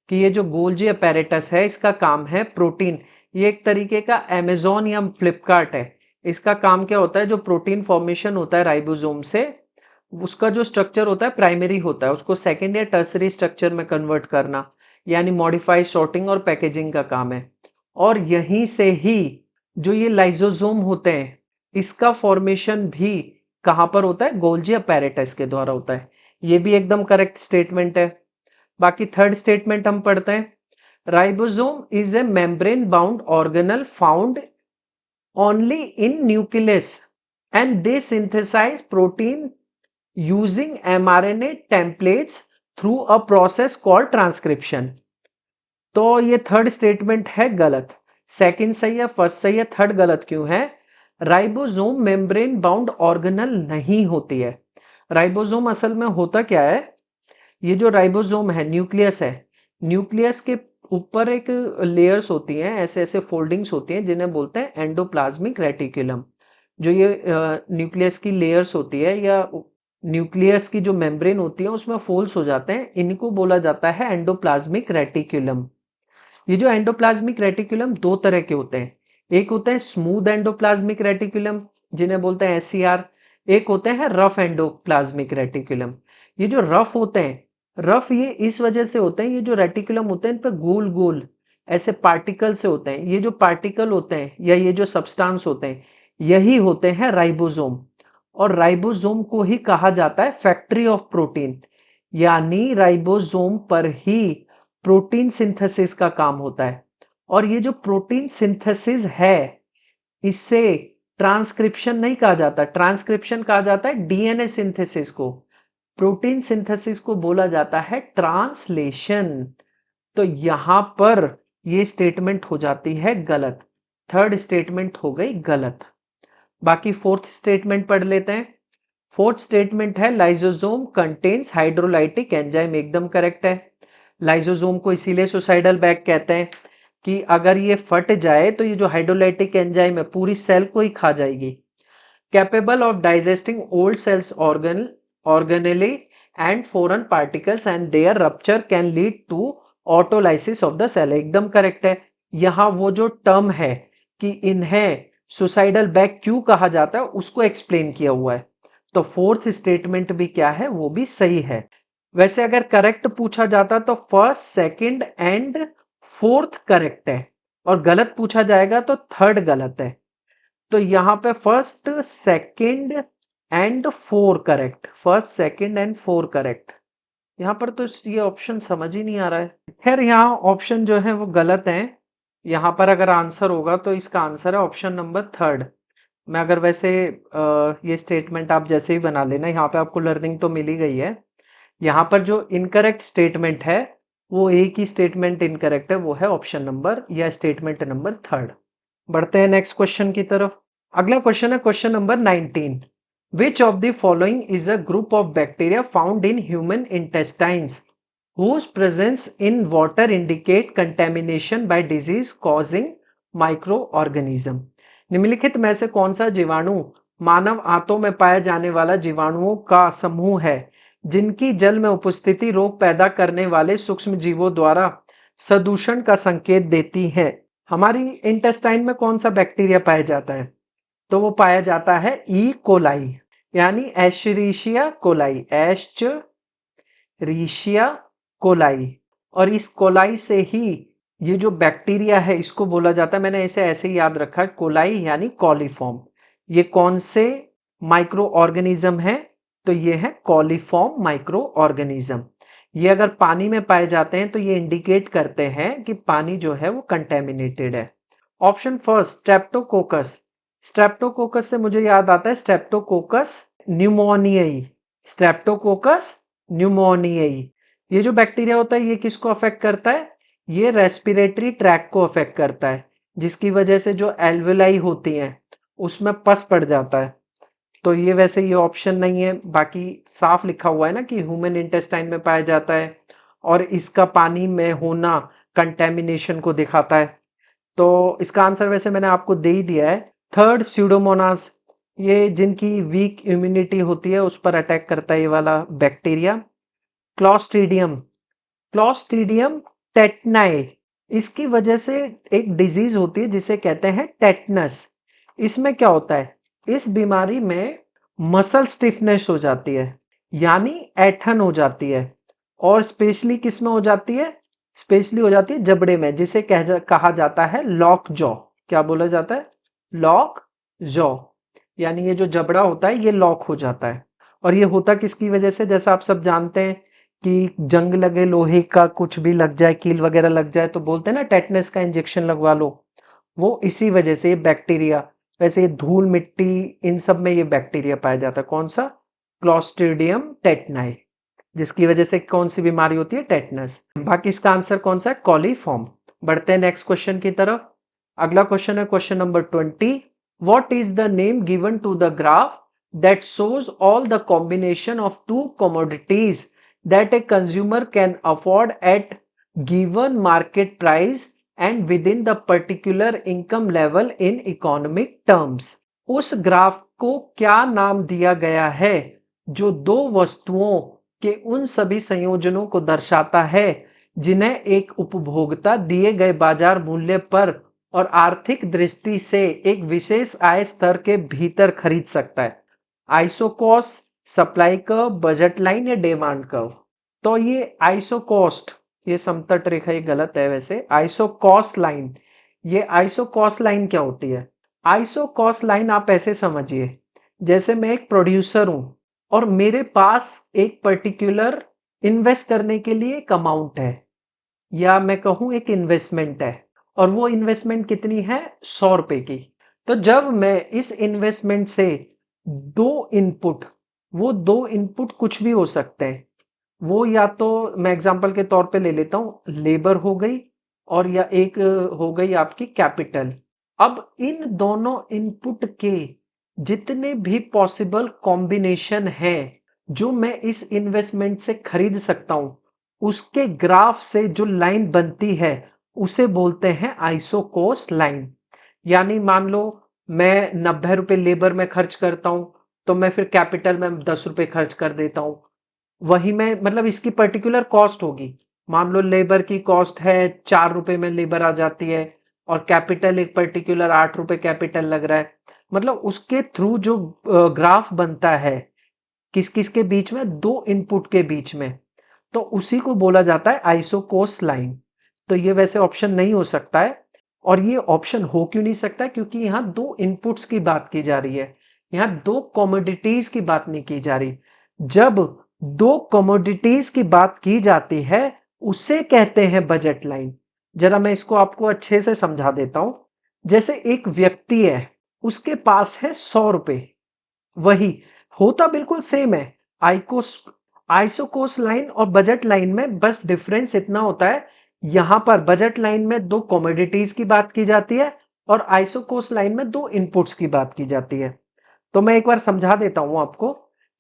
कि ये जो गोल्जी अपैरेटस है इसका काम है प्रोटीन। ये एक तरीके का अमेजोन या फ्लिपकार्ट है। इसका काम क्या होता है, जो प्रोटीन फॉर्मेशन होता है राइबोसोम से, उसका जो स्ट्रक्चर होता है प्राइमरी होता है, उसको सेकेंड या टर्सरी स्ट्रक्चर में कन्वर्ट करना, यानी मॉडिफाई, सॉर्टिंग और पैकेजिंग का काम है। और यहीं से ही जो ये लाइसोसोम होते हैं, इसका फॉर्मेशन भी कहां पर होता है, गोल्जी अपैरेटस के द्वारा होता है। ये भी एकदम करेक्ट स्टेटमेंट है। बाकी थर्ड स्टेटमेंट हम पढ़ते हैं। Ribosome is a membrane bound organelle found only in nucleus and they synthesize protein using mRNA templates through a process called transcription. तो ये थर्ड स्टेटमेंट है गलत। सेकंड सही है, फर्स्ट सही है, थर्ड गलत क्यों है? राइबोसोम मेम्ब्रेन बाउंड ऑर्गेनल नहीं होती है। राइबोसोम असल में होता क्या है, ये जो राइबोसोम है न्यूक्लियस है, न्यूक्लियस के ऊपर एक लेयर्स होती हैं, ऐसे ऐसे फोल्डिंग्स होती हैं जिन्हें बोलते हैं एंडोप्लाज्मिक रेटिकुलम। जो ये न्यूक्लियस की लेयर्स होती है या न्यूक्लियस की जो मेम्ब्रेन होती है उसमें फोल्ड्स हो जाते हैं, इनको बोला जाता है एंडोप्लाज्मिक रेटिकुलम। ये जो एंडोप्लाज्मिक रेटिकुलम दो तरह के होते हैं, एक होते हैं स्मूथ एंडोप्लाज्मिक रेटिकुलम जिन्हें बोलते हैं एससीआर, एक होते हैं रफ एंडोप्लाज्मिक रेटिकुलम। ये जो रफ होते हैं, रफ ये इस वजह से होते हैं, ये जो रेटिकुलम होते हैं इन पे गोल गोल ऐसे पार्टिकल से होते हैं। ये जो पार्टिकल होते हैं या ये जो सब्सटेंस होते हैं, यही होते हैं राइबोसोम। और राइबोसोम को ही कहा जाता है फैक्ट्री ऑफ प्रोटीन, यानी राइबोसोम पर ही प्रोटीन सिंथेसिस का काम होता है। और ये जो प्रोटीन सिंथेसिस है, इससे ट्रांसक्रिप्शन नहीं कहा जाता, ट्रांसक्रिप्शन कहा जाता है डीएनए सिंथेसिस को। प्रोटीन सिंथेसिस को बोला जाता है ट्रांसलेशन। तो यहां पर ये स्टेटमेंट हो जाती है गलत, थर्ड स्टेटमेंट हो गई गलत। बाकी फोर्थ स्टेटमेंट पढ़ लेते हैं। फोर्थ स्टेटमेंट है लाइसोसोम कंटेन्स हाइड्रोलाइटिक एंजाइम, एकदम करेक्ट है। लाइसोसोम को इसीलिए सुसाइडल बैग कहते हैं कि अगर ये फट जाए तो ये जो हाइड्रोलाइटिक एंजाइम है पूरी सेल को ही खा जाएगी। Capable of digesting old cells organelle and foreign particles and their rupture can lead to autolysis of the cell, एकदम करेक्ट है। यहां वो जो टर्म है कि इन्हें सुसाइडल बैग क्यों कहा जाता है उसको एक्सप्लेन किया हुआ है। तो फोर्थ स्टेटमेंट भी क्या है, वो भी सही है। वैसे अगर करेक्ट पूछा जाता तो first, second and fourth correct है, और गलत पूछा जाएगा तो थर्ड गलत है। तो यहां पे first, second and 4 correct, first second and 4 correct. यहाँ पर तो ये ऑप्शन समझ ही नहीं आ रहा है। खैर यहाँ ऑप्शन जो है वो गलत है। यहाँ पर अगर आंसर होगा तो इसका आंसर है ऑप्शन नंबर 3rd। मैं अगर वैसे ये स्टेटमेंट आप जैसे ही बना लेना, यहाँ पे आपको लर्निंग तो मिल ही गई है। यहाँ पर जो इनकरेक्ट स्टेटमेंट है वो एक ही स्टेटमेंट इनकरेक्ट है, वो है ऑप्शन नंबर या स्टेटमेंट नंबर 3rd। बढ़ते हैं नेक्स्ट क्वेश्चन की तरफ। अगला क्वेश्चन है question number 19। Which of the following is a group of bacteria found in human intestines whose presence in water indicate contamination by disease causing microorganism। निम्नलिखित में से कौन सा जीवाणु मानव आंतों में पाए जाने वाला जीवाणुओं का समूह है जिनकी जल में उपस्थिति रोग पैदा करने वाले सूक्ष्म जीवों द्वारा सदूषण का संकेत देती है। हमारी इंटेस्टाइन में कौन सा बैक्टीरिया पाया जाता है? तो वो पाया जाता है ई कोलाई, यानी एशरीशिया कोलाई, एशरीशिया कोलाई। और इस कोलाई से ही ये जो बैक्टीरिया है इसको बोला जाता है, मैंने इसे ऐसे ही याद रखा है, कोलाई यानी कॉलीफॉर्म। ये कौन से माइक्रो ऑर्गेनिज्म है? तो ये है कॉलीफॉर्म माइक्रो ऑर्गेनिज्म। ये अगर पानी में पाए जाते हैं तो ये इंडिकेट करते हैं कि पानी जो है वो कंटेमिनेटेड है। Option first Streptococcus. स्ट्रेप्टोकोकस से मुझे याद आता है स्ट्रेप्टोकोकस न्यूमोनियाई, स्ट्रेप्टोकोकस न्यूमोनियाई। ये जो बैक्टीरिया होता है ये किसको अफेक्ट करता है? ये रेस्पिरेटरी ट्रैक को अफेक्ट करता है, जिसकी वजह से जो एल्वेलाई होती हैं उसमें पस पड़ जाता है। तो ये वैसे ये ऑप्शन नहीं है, बाकी साफ लिखा हुआ है ना कि ह्यूमन इंटेस्टाइन में पाया जाता है और इसका पानी में होना कंटेमिनेशन को दिखाता है। तो इसका आंसर वैसे मैंने आपको दे ही दिया है, 3rd स्यूडोमोनास। ये जिनकी वीक इम्यूनिटी होती है उस पर अटैक करता है ये वाला बैक्टीरिया। क्लॉस्ट्रीडियम, क्लॉस्ट्रीडियम टेटनाई, इसकी वजह से एक डिजीज होती है जिसे कहते हैं टेटनस। इसमें क्या होता है? इस बीमारी में मसल स्टिफनेस हो जाती है, यानी ऐठन हो जाती है। और स्पेशली किस में हो जाती है? स्पेशली हो जाती है जबड़े में, जिसे कहा जाता है लॉक जॉ। क्या बोला जाता है? लॉक जॉ, यानी ये जो जबड़ा होता है ये लॉक हो जाता है। और ये होता किसकी वजह से? जैसा आप सब जानते हैं कि जंग लगे, लोहे का कुछ भी लग जाए, कील वगैरह लग जाए तो बोलते हैं ना टेटनस का इंजेक्शन लगवा लो। वो इसी वजह से ये बैक्टीरिया, वैसे ये धूल मिट्टी इन सब में ये बैक्टीरिया पाया जाता है। कौन सा? क्लॉस्ट्रीडियम टेटनाई, जिसकी वजह से कौन सी बीमारी होती है? टेटनस। बाकी इसका आंसर कौन सा है? कॉलीफॉर्म। बढ़ते हैं नेक्स्ट क्वेश्चन की तरफ। अगला क्वेश्चन है question number 20। What is the name given to the graph that shows all the combination of two commodities that a consumer can afford at given market price and within the particular income level in economic terms। उस graph को क्या नाम दिया गया है जो दो वस्तुओं के उन सभी संयोजनों को दर्शाता है जिन्हें एक उपभोक्ता दिए गए बाजार मूल्य पर और आर्थिक दृष्टि से एक विशेष आय स्तर के भीतर खरीद सकता है? आइसोकॉस, सप्लाई कर्व, बजट लाइन या डिमांड कर्व। तो ये आइसोकॉस्ट, ये समतट रेखा, ये गलत है वैसे, आइसोकॉस्ट लाइन। ये आइसोकॉस्ट लाइन क्या होती है? आइसोकॉस्ट लाइन आप ऐसे समझिए, जैसे मैं एक प्रोड्यूसर हूं और मेरे पास एक पर्टिकुलर इन्वेस्ट करने के लिए एक अमाउंट है, या मैं कहूं एक इन्वेस्टमेंट है, और वो इन्वेस्टमेंट कितनी है? 100 रुपए की। तो जब मैं इस इन्वेस्टमेंट से दो इनपुट, वो दो इनपुट कुछ भी हो सकते हैं, वो या तो मैं एग्जांपल के तौर पे ले लेता हूं, लेबर हो गई और या एक हो गई आपकी कैपिटल। अब इन दोनों इनपुट के जितने भी पॉसिबल कॉम्बिनेशन है जो मैं इस इन्वेस्टमेंट से खरीद सकता हूं, उसके ग्राफ से जो लाइन बनती है उसे बोलते हैं आइसोकोस लाइन। यानी मान लो मैं 90 रुपए लेबर में खर्च करता हूं, तो मैं फिर कैपिटल में 10 रुपए खर्च कर देता हूं। वही मैं मतलब इसकी पर्टिकुलर कॉस्ट होगी। मान लो लेबर की कॉस्ट है 4 रुपए में लेबर आ जाती है और कैपिटल एक पर्टिकुलर 8 रुपए कैपिटल लग रहा है। मतलब उसके थ्रू जो ग्राफ बनता है किस किस के बीच में? दो इनपुट के बीच में, तो उसी को बोला जाता है आइसोकोस लाइन। तो ये वैसे ऑप्शन नहीं हो सकता है। और ये ऑप्शन हो क्यों नहीं सकता? क्योंकि यहाँ दो इनपुट्स की बात की जा रही है। यहाँ दो कमोडिटीज की बात नहीं की जा रही। जब दो कमोडिटीज की बात की जाती है उसे कहते हैं बजट लाइन। जरा मैं इसको आपको अच्छे से समझा देता हूं। जैसे एक व्यक्ति है, उसके पास है 100 रुपए, वही होता बिल्कुल सेम है। आइकोस आइसोकोस लाइन और बजट लाइन में बस डिफरेंस इतना होता है, यहां पर बजट लाइन में दो कमोडिटीज की बात की जाती है और आइसोकोस लाइन में दो इनपुट्स की बात की जाती है। तो मैं एक बार समझा देता हूं आपको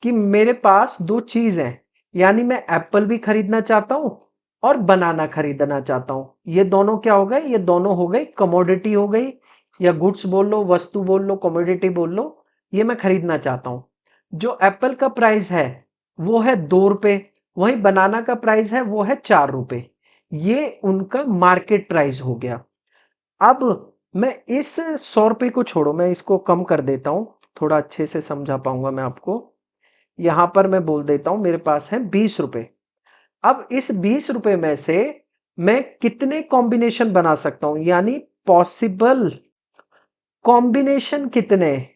कि मेरे पास दो चीज है, यानी मैं एप्पल भी खरीदना चाहता हूं और बनाना खरीदना चाहता हूं। ये दोनों क्या हो गए? ये दोनों हो गई कमोडिटी हो गई, या गुड्स बोल लो, वस्तु बोल लो, कमोडिटी बोल लो। ये मैं खरीदना चाहता हूं। जो एप्पल का प्राइस है वो है 2 रुपए, वहीं बनाना का प्राइस है वो है 4 रुपए। ये उनका मार्केट प्राइस हो गया। अब मैं इस 100 रुपए को छोड़ो, मैं इसको कम कर देता हूं, थोड़ा अच्छे से समझा पाऊंगा मैं आपको। यहां पर मैं बोल देता हूं मेरे पास है 20 रुपए। अब इस 20 रुपए में से मैं कितने कॉम्बिनेशन बना सकता हूं, यानी पॉसिबल कॉम्बिनेशन कितने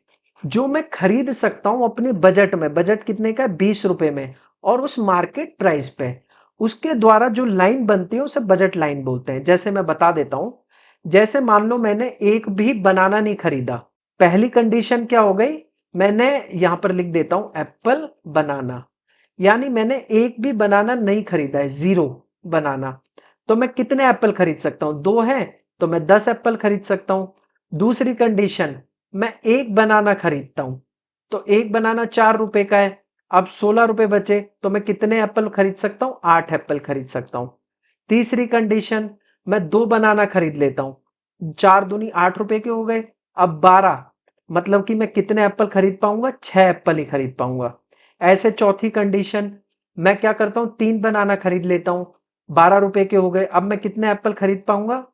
जो मैं खरीद सकता हूं अपने बजट में। बजट कितने का है? 20 रुपए में, और उस मार्केट प्राइस पे उसके द्वारा जो लाइन बनती है उसे बजट लाइन बोलते हैं। जैसे मैं बता देता हूं, जैसे मान लो मैंने एक भी बनाना नहीं खरीदा। पहली कंडीशन क्या हो गई? मैंने यहां पर लिख देता हूं एप्पल बनाना, यानी मैंने एक भी बनाना नहीं खरीदा है, 0 बनाना। तो मैं कितने एप्पल खरीद सकता हूं? 2 है तो मैं 10 एप्पल खरीद सकता हूं। दूसरी कंडीशन, मैं एक बनाना खरीदता हूं, तो एक बनाना 4 रुपए का है। अब 16 रुपए बचे तो मैं कितने एप्पल खरीद सकता हूं? 8 एप्पल खरीद सकता हूं। तीसरी कंडीशन, मैं 2 बनाना खरीद लेता हूं, 4 दूनी 8 रुपए के हो गए। अब 12, मतलब कि मैं कितने एप्पल खरीद पाऊंगा? 6 एप्पल ही खरीद पाऊंगा। ऐसे चौथी कंडीशन, मैं क्या करता हूं? 3 बनाना खरीद लेता हूं, 12 रुपए के हो गए। अब मैं कितने एप्पल खरीद पाऊंगा?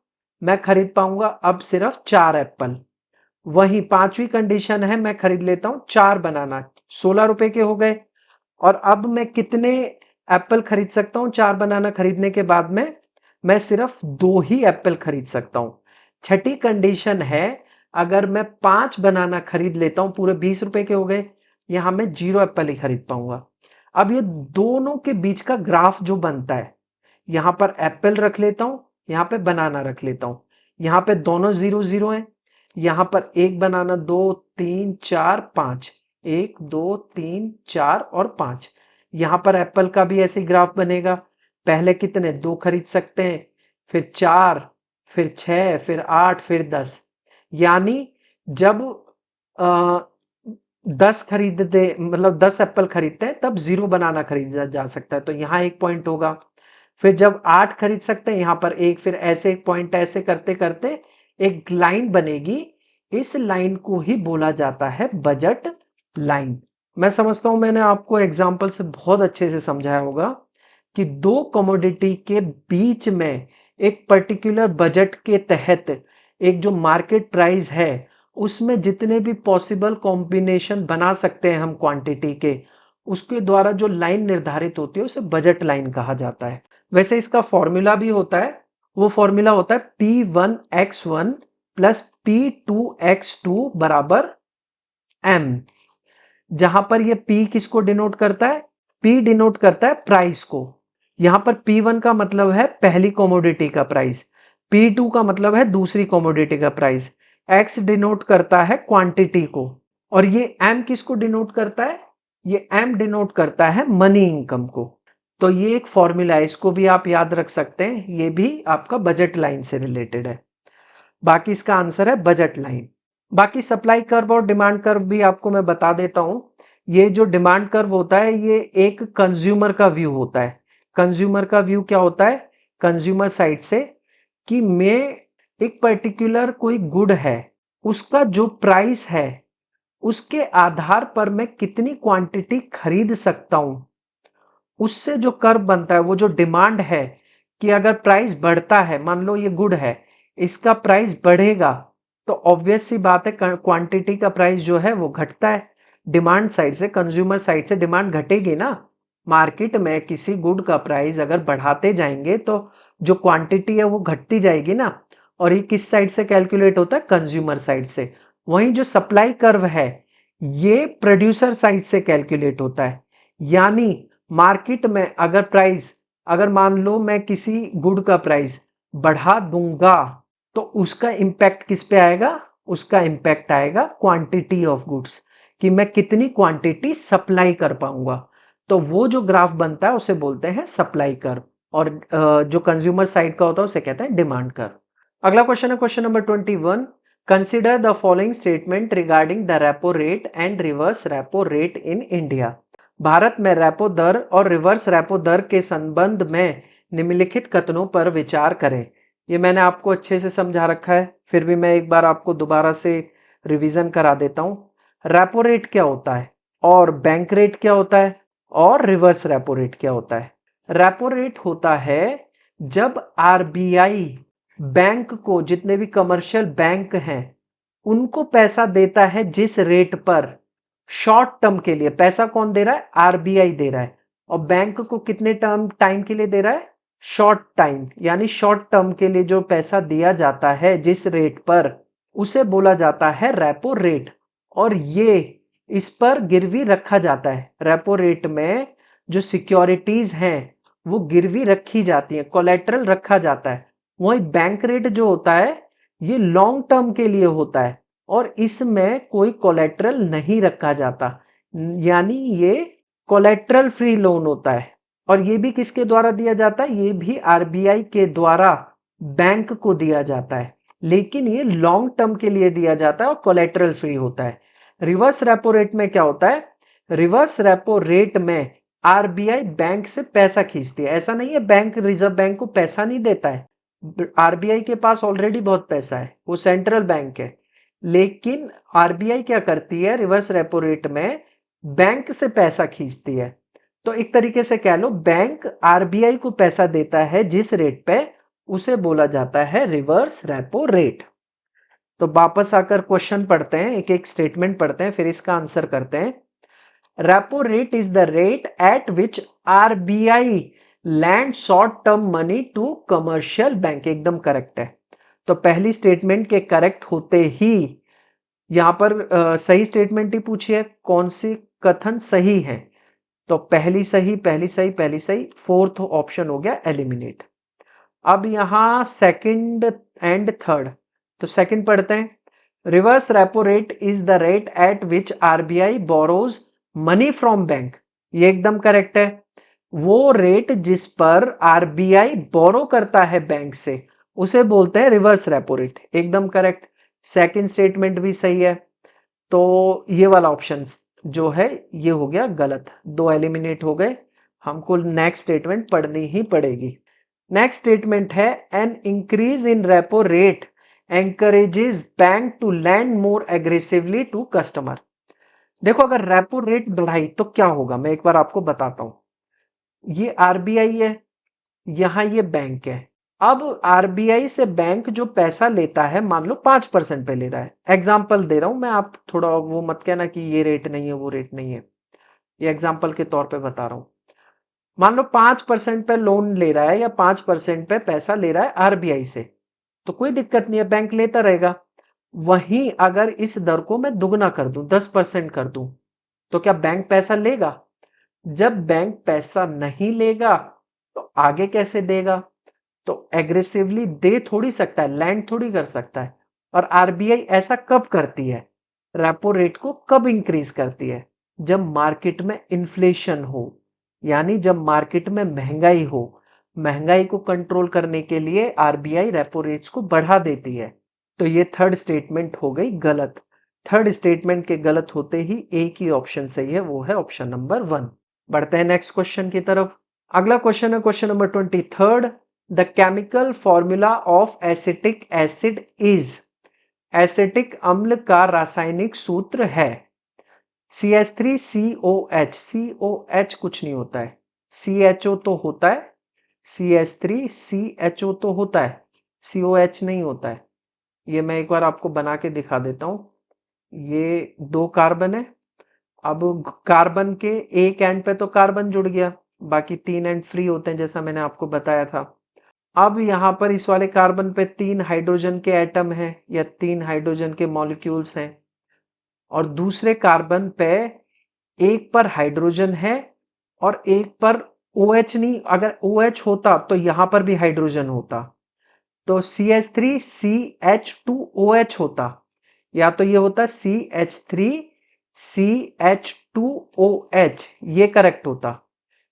मैं खरीद पाऊंगा अब सिर्फ 4 एप्पल। वहीं पांचवी कंडीशन है, मैं खरीद लेता हूं 4 बनाना, 16 रुपए के हो गए। और अब मैं कितने एप्पल खरीद सकता हूं? 4 बनाना खरीदने के बाद में मैं सिर्फ 2 ही एप्पल खरीद सकता हूं। छठी कंडीशन है, अगर मैं 5 बनाना खरीद लेता हूं, पूरे 20 रुपए के हो गए, यहां मैं 0 एप्पल ही खरीद पाऊंगा। अब ये दोनों के बीच का ग्राफ जो बनता है, यहां पर एप्पल रख लेता हूं, यहां पे बनाना रख लेता हूं, यहां पे दोनों 0 0 है। यहां पर एक बनाना, 2 3 4 5, 1 2 3 4 और 5। यहां पर एप्पल का भी ऐसे ग्राफ बनेगा। पहले कितने? 2 खरीद सकते हैं, फिर 4, फिर 6, फिर 8, फिर 10। यानी जब आ, 10 खरीदते, मतलब 10 एप्पल खरीदते हैं, तब 0 बनाना खरीदा जा सकता है, तो यहां एक पॉइंट होगा। फिर जब 8 खरीद सकते हैं, यहां पर एक, फिर ऐसे एक पॉइंट, ऐसे करते करते एक लाइन बनेगी। इस लाइन को ही बोला जाता है बजट लाइन। मैं समझता हूं मैंने आपको एग्जाम्पल से बहुत अच्छे से समझाया होगा कि दो कमोडिटी के बीच में एक पर्टिकुलर बजट के तहत एक जो मार्केट प्राइस है उसमें जितने भी पॉसिबल कॉम्बिनेशन बना सकते हैं हम क्वांटिटी के, उसके द्वारा जो लाइन निर्धारित होती है उसे बजट लाइन कहा जाता है। वैसे इसका फॉर्मूला भी होता है, वो फॉर्मूला होता है P1x1 प्लस P2x2 बराबर M। जहां पर ये P किसको डिनोट करता है? P डिनोट करता है प्राइस को। यहां पर P1 का मतलब है पहली कमोडिटी का प्राइस, P2 का मतलब है दूसरी कमोडिटी का प्राइस। X डिनोट करता है क्वांटिटी को, और ये M किसको डिनोट करता है? ये M डिनोट करता है मनी इनकम को। तो ये एक फॉर्मूला है, इसको भी आप याद रख सकते हैं, ये भी आपका बजट लाइन से रिलेटेड है। बाकी इसका आंसर है बजट लाइन। बाकी सप्लाई कर्व और डिमांड कर्व भी आपको मैं बता देता हूं। ये जो डिमांड कर्व होता है ये एक कंज्यूमर का व्यू होता है। कंज्यूमर का व्यू क्या होता है? कंज्यूमर साइड से, कि मैं एक पर्टिकुलर कोई गुड है, उसका जो प्राइस है उसके आधार पर मैं कितनी क्वांटिटी खरीद सकता हूं, उससे जो कर्व बनता है वो जो डिमांड है, कि अगर प्राइस बढ़ता है, मान लो ये गुड है, इसका प्राइस बढ़ेगा, तो ऑब्वियस सी बात है क्वांटिटी का प्राइस जो है वो घटता है। डिमांड साइड से, कंज्यूमर साइड से डिमांड घटेगी ना। मार्केट में किसी गुड का प्राइस अगर बढ़ाते जाएंगे तो जो क्वांटिटी है वो घटती जाएगी ना। और ये किस साइड से कैलकुलेट होता है? कंज्यूमर साइड से। वहीं जो सप्लाई कर्व है, ये प्रोड्यूसर साइड से कैलकुलेट होता है। यानी मार्केट में अगर मान लो मैं किसी गुड का प्राइस बढ़ा दूंगा तो उसका इंपैक्ट किस पे आएगा? उसका इंपैक्ट आएगा क्वांटिटी ऑफ गुड्स, कि मैं कितनी क्वांटिटी सप्लाई कर पाऊंगा। तो वो जो ग्राफ बनता है उसे बोलते हैं सप्लाई कर्व, और जो कंज्यूमर साइड का होता है उसे कहते हैं डिमांड कर्व। अगला क्वेश्चन है question number 21। Consider the following statement regarding the repo rate and reverse repo rate in India. Bharat में रेपो दर और रिवर्स रेपो दर के संबंध में निम्नलिखित कथनों पर विचार करें। ये मैंने आपको अच्छे से समझा रखा है, फिर भी मैं एक बार आपको दोबारा से रिवीजन करा देता हूं। रेपो रेट क्या होता है, और बैंक रेट क्या होता है, और रिवर्स रेपो रेट क्या होता है? रेपो रेट होता है जब आरबीआई बैंक को, जितने भी कमर्शियल बैंक हैं, उनको पैसा देता है जिस रेट पर शॉर्ट टर्म के लिए, पैसा कौन दे रहा है? आरबीआई दे रहा है। और बैंक को कितने टाइम के लिए दे रहा है? शॉर्ट टाइम, यानी शॉर्ट टर्म के लिए जो पैसा दिया जाता है जिस रेट पर, उसे बोला जाता है रेपो रेट। और ये इस पर गिरवी रखा जाता है। रेपो रेट में जो सिक्योरिटीज हैं वो गिरवी रखी जाती है, कोलेटरल रखा जाता है। वही बैंक रेट जो होता है ये लॉन्ग टर्म के लिए होता है और इसमें कोई कोलेटरल नहीं रखा जाता, यानी ये कोलेटरल फ्री लोन होता है। और ये भी किसके द्वारा दिया जाता है? ये भी आरबीआई के द्वारा बैंक को दिया जाता है, लेकिन ये लॉन्ग टर्म के लिए दिया जाता है और कोलेटरल फ्री होता है। रिवर्स रेपो रेट में क्या होता है? रिवर्स रेपो रेट में आरबीआई बैंक से पैसा खींचती है। ऐसा नहीं है बैंक, रिजर्व बैंक को पैसा नहीं देता है, आरबीआई के पास ऑलरेडी बहुत पैसा है, वो सेंट्रल बैंक है। लेकिन आरबीआई क्या करती है? रिवर्स रेपो रेट में बैंक से पैसा खींचती है। तो एक तरीके से कह लो, बैंक आरबीआई को पैसा देता है जिस रेट पे, उसे बोला जाता है रिवर्स रेपो रेट। तो वापस आकर क्वेश्चन पढ़ते हैं, एक एक स्टेटमेंट पढ़ते हैं, फिर इसका आंसर करते हैं। Repo rate is the rate at which RBI lend short term money to commercial bank. एकदम करेक्ट है। तो पहली स्टेटमेंट के करेक्ट होते ही यहां पर सही स्टेटमेंट ही पूछी है, कौन सी कथन सही है? तो पहली सही, पहली सही, पहली सही, फोर्थ ऑप्शन हो गया एलिमिनेट। अब यहां सेकंड एंड थर्ड, तो सेकंड पढ़ते हैं। Reverse repo rate is the rate at which RBI borrows money from bank. ये एकदम करेक्ट है। वो रेट जिस पर आरबीआई बोरो करता है बैंक से, उसे बोलते हैं रिवर्स रेपो रेट। एकदम करेक्ट। सेकंड स्टेटमेंट भी सही है। तो ये वाला ऑप्शन जो है ये हो गया गलत, दो एलिमिनेट हो गए। हमको नेक्स्ट स्टेटमेंट पढ़नी ही पड़ेगी। नेक्स्ट स्टेटमेंट है an increase in repo rate encourages bank to lend more aggressively to customer. देखो, अगर रेपो रेट बढ़ाई तो क्या होगा, मैं एक बार आपको बताता हूं। ये आरबीआई है, यहां ये बैंक है। अब आरबीआई से बैंक जो पैसा लेता है, मान लो 5% पे ले रहा है, एग्जाम्पल दे रहा हूं मैं, आप थोड़ा वो मत कहना कि ये रेट नहीं है वो रेट नहीं है, ये एग्जाम्पल के तौर पे बता रहा हूं। मान लो 5% पे लोन ले रहा है या 5% पे पैसा ले रहा है आरबीआई से, तो कोई दिक्कत नहीं है, बैंक लेता रहेगा। वहीं अगर इस दर को मैं दुगना कर दूं, 10% कर दूं, तो क्या बैंक पैसा लेगा? जब बैंक पैसा नहीं लेगा तो आगे कैसे देगा? तो एग्रेसिवली दे थोड़ी सकता है, लैंड थोड़ी कर सकता है। और आरबीआई ऐसा कब करती है? रेपो रेट को कब इंक्रीज करती है? जब मार्केट में इन्फ्लेशन हो, यानी जब मार्केट में महंगाई हो। महंगाई को कंट्रोल करने के लिए आरबीआई रेपो रेट्स को बढ़ा देती है। तो ये थर्ड स्टेटमेंट हो गई गलत। थर्ड स्टेटमेंट के गलत होते ही एक ही ऑप्शन सही है, वो है ऑप्शन नंबर 1। बढ़ते हैं नेक्स्ट क्वेश्चन की तरफ। अगला क्वेश्चन है question number 23। The chemical formula of acetic acid is. Acetic अम्ल का रासायनिक सूत्र है CH3COH। COH कुछ नहीं होता है, CHO तो होता है, CH3CHO तो होता है, COH नहीं होता है। ये मैं एक बार आपको बना के दिखा देता हूं। ये दो कार्बन है, अब कार्बन के एक एंड पे तो कार्बन जुड़ गया, बाकी 3 एंड फ्री होते हैं जैसा मैंने आपको बताया था। अब यहां पर इस वाले कार्बन पे 3 हाइड्रोजन के एटम हैं या 3 हाइड्रोजन के मॉलिक्यूल्स हैं, और दूसरे कार्बन पे एक पर हाइड्रोजन है और एक पर OH नहीं, अगर OH होता तो यहां पर भी हाइड्रोजन होता, तो CH3 CH2OH होता, या तो ये होता CH3 CH2OH, ये करेक्ट होता,